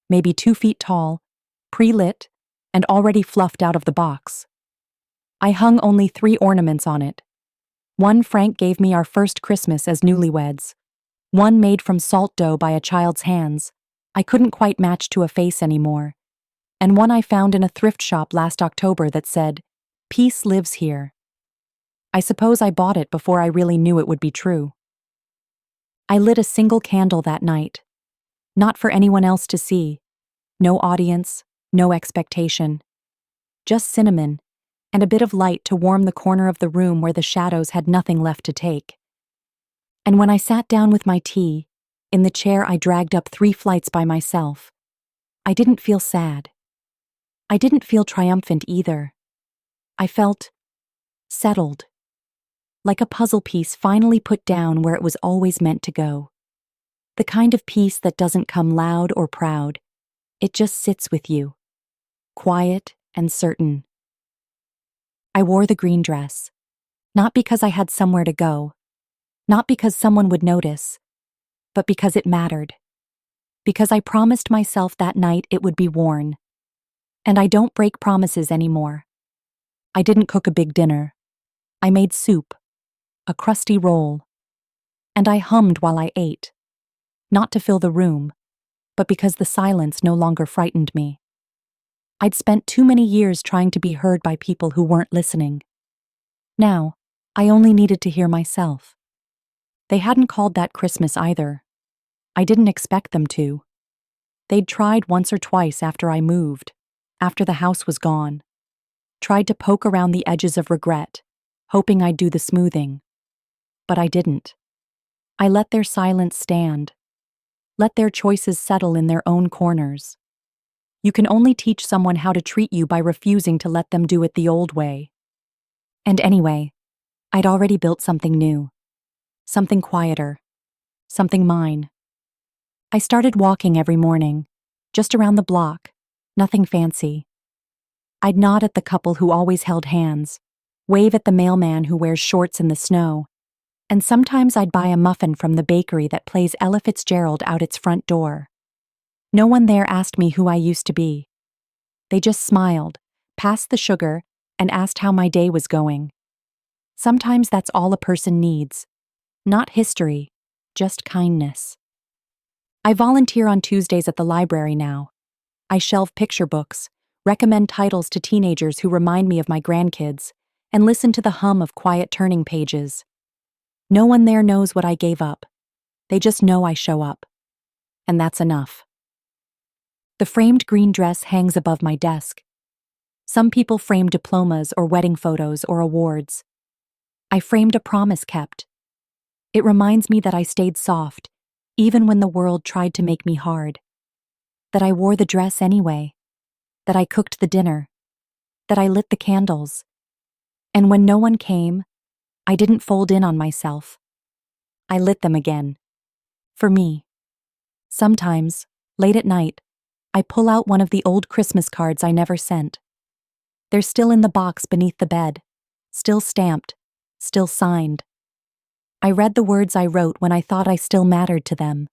maybe 2 feet tall, pre-lit, and already fluffed out of the box. I hung only 3 ornaments on it. One Frank gave me our first Christmas as newlyweds. One made from salt dough by a child's hands. I couldn't quite match to a face anymore. And one I found in a thrift shop last October that said, "Peace lives here." I suppose I bought it before I really knew it would be true. I lit a single candle that night. Not for anyone else to see. No audience, no expectation. Just cinnamon, and a bit of light to warm the corner of the room where the shadows had nothing left to take. And when I sat down with my tea, in the chair I dragged up 3 flights by myself, I didn't feel sad. I didn't feel triumphant either. I felt settled. Like a puzzle piece finally put down where it was always meant to go. The kind of peace that doesn't come loud or proud. It just sits with you. Quiet and certain. I wore the green dress. Not because I had somewhere to go. Not because someone would notice. But because it mattered. Because I promised myself that night it would be worn. And I don't break promises anymore. I didn't cook a big dinner. I made soup. A crusty roll. And I hummed while I ate. Not to fill the room, but because the silence no longer frightened me. I'd spent too many years trying to be heard by people who weren't listening. Now, I only needed to hear myself. They hadn't called that Christmas either. I didn't expect them to. They'd tried once or twice after I moved, after the house was gone. Tried to poke around the edges of regret, hoping I'd do the smoothing. But I didn't. I let their silence stand. Let their choices settle in their own corners. You can only teach someone how to treat you by refusing to let them do it the old way. And anyway, I'd already built something new. Something quieter. Something mine. I started walking every morning, just around the block, nothing fancy. I'd nod at the couple who always held hands, wave at the mailman who wears shorts in the snow, and sometimes I'd buy a muffin from the bakery that plays Ella Fitzgerald out its front door. No one there asked me who I used to be. They just smiled, passed the sugar, and asked how my day was going. Sometimes that's all a person needs. Not history, just kindness. I volunteer on Tuesdays at the library now. I shelve picture books, recommend titles to teenagers who remind me of my grandkids, and listen to the hum of quiet turning pages. No one there knows what I gave up. They just know I show up. And that's enough. The framed green dress hangs above my desk. Some people frame diplomas or wedding photos or awards. I framed a promise kept. It reminds me that I stayed soft, even when the world tried to make me hard. That I wore the dress anyway. That I cooked the dinner. That I lit the candles. And when no one came, I didn't fold in on myself. I lit them again. For me. Sometimes, late at night, I pull out one of the old Christmas cards I never sent. They're still in the box beneath the bed, still stamped, still signed. I read the words I wrote when I thought I still mattered to them.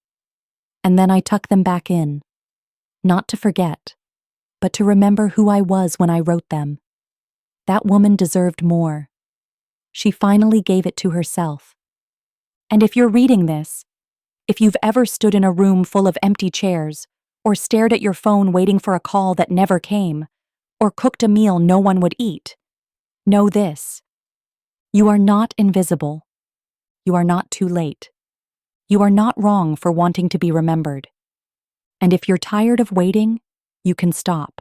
And then I tuck them back in. Not to forget, but to remember who I was when I wrote them. That woman deserved more. She finally gave it to herself. And if you're reading this, if you've ever stood in a room full of empty chairs, or stared at your phone waiting for a call that never came, or cooked a meal no one would eat, know this. You are not invisible. You are not too late. You are not wrong for wanting to be remembered. And if you're tired of waiting, you can stop.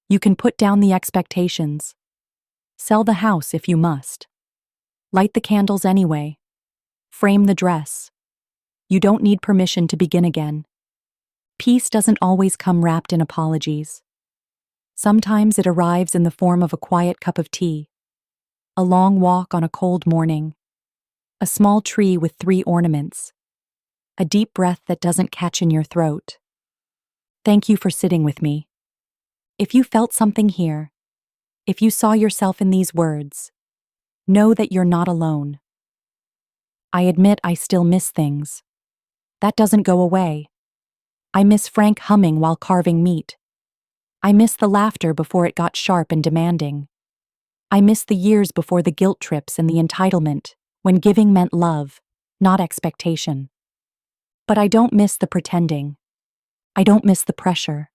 You can put down the expectations. Sell the house if you must. Light the candles anyway. Frame the dress. You don't need permission to begin again. Peace doesn't always come wrapped in apologies. Sometimes it arrives in the form of a quiet cup of tea, a long walk on a cold morning, a small tree with 3 ornaments, a deep breath that doesn't catch in your throat. Thank you for sitting with me. If you felt something here, if you saw yourself in these words, know that you're not alone. I admit I still miss things. That doesn't go away. I miss Frank humming while carving meat. I miss the laughter before it got sharp and demanding. I miss the years before the guilt trips and the entitlement, when giving meant love, not expectation. But I don't miss the pretending. I don't miss the pressure.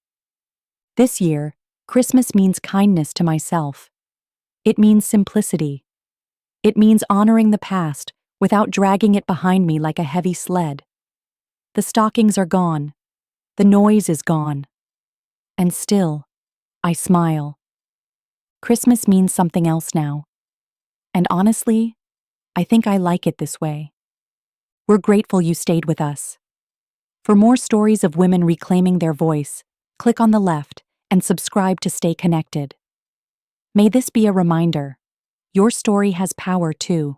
This year, Christmas means kindness to myself. It means simplicity. It means honoring the past without dragging it behind me like a heavy sled. The stockings are gone. The noise is gone. And still, I smile. Christmas means something else now. And honestly, I think I like it this way. We're grateful you stayed with us. For more stories of women reclaiming their voice, click on the left and subscribe to stay connected. May this be a reminder. Your story has power too.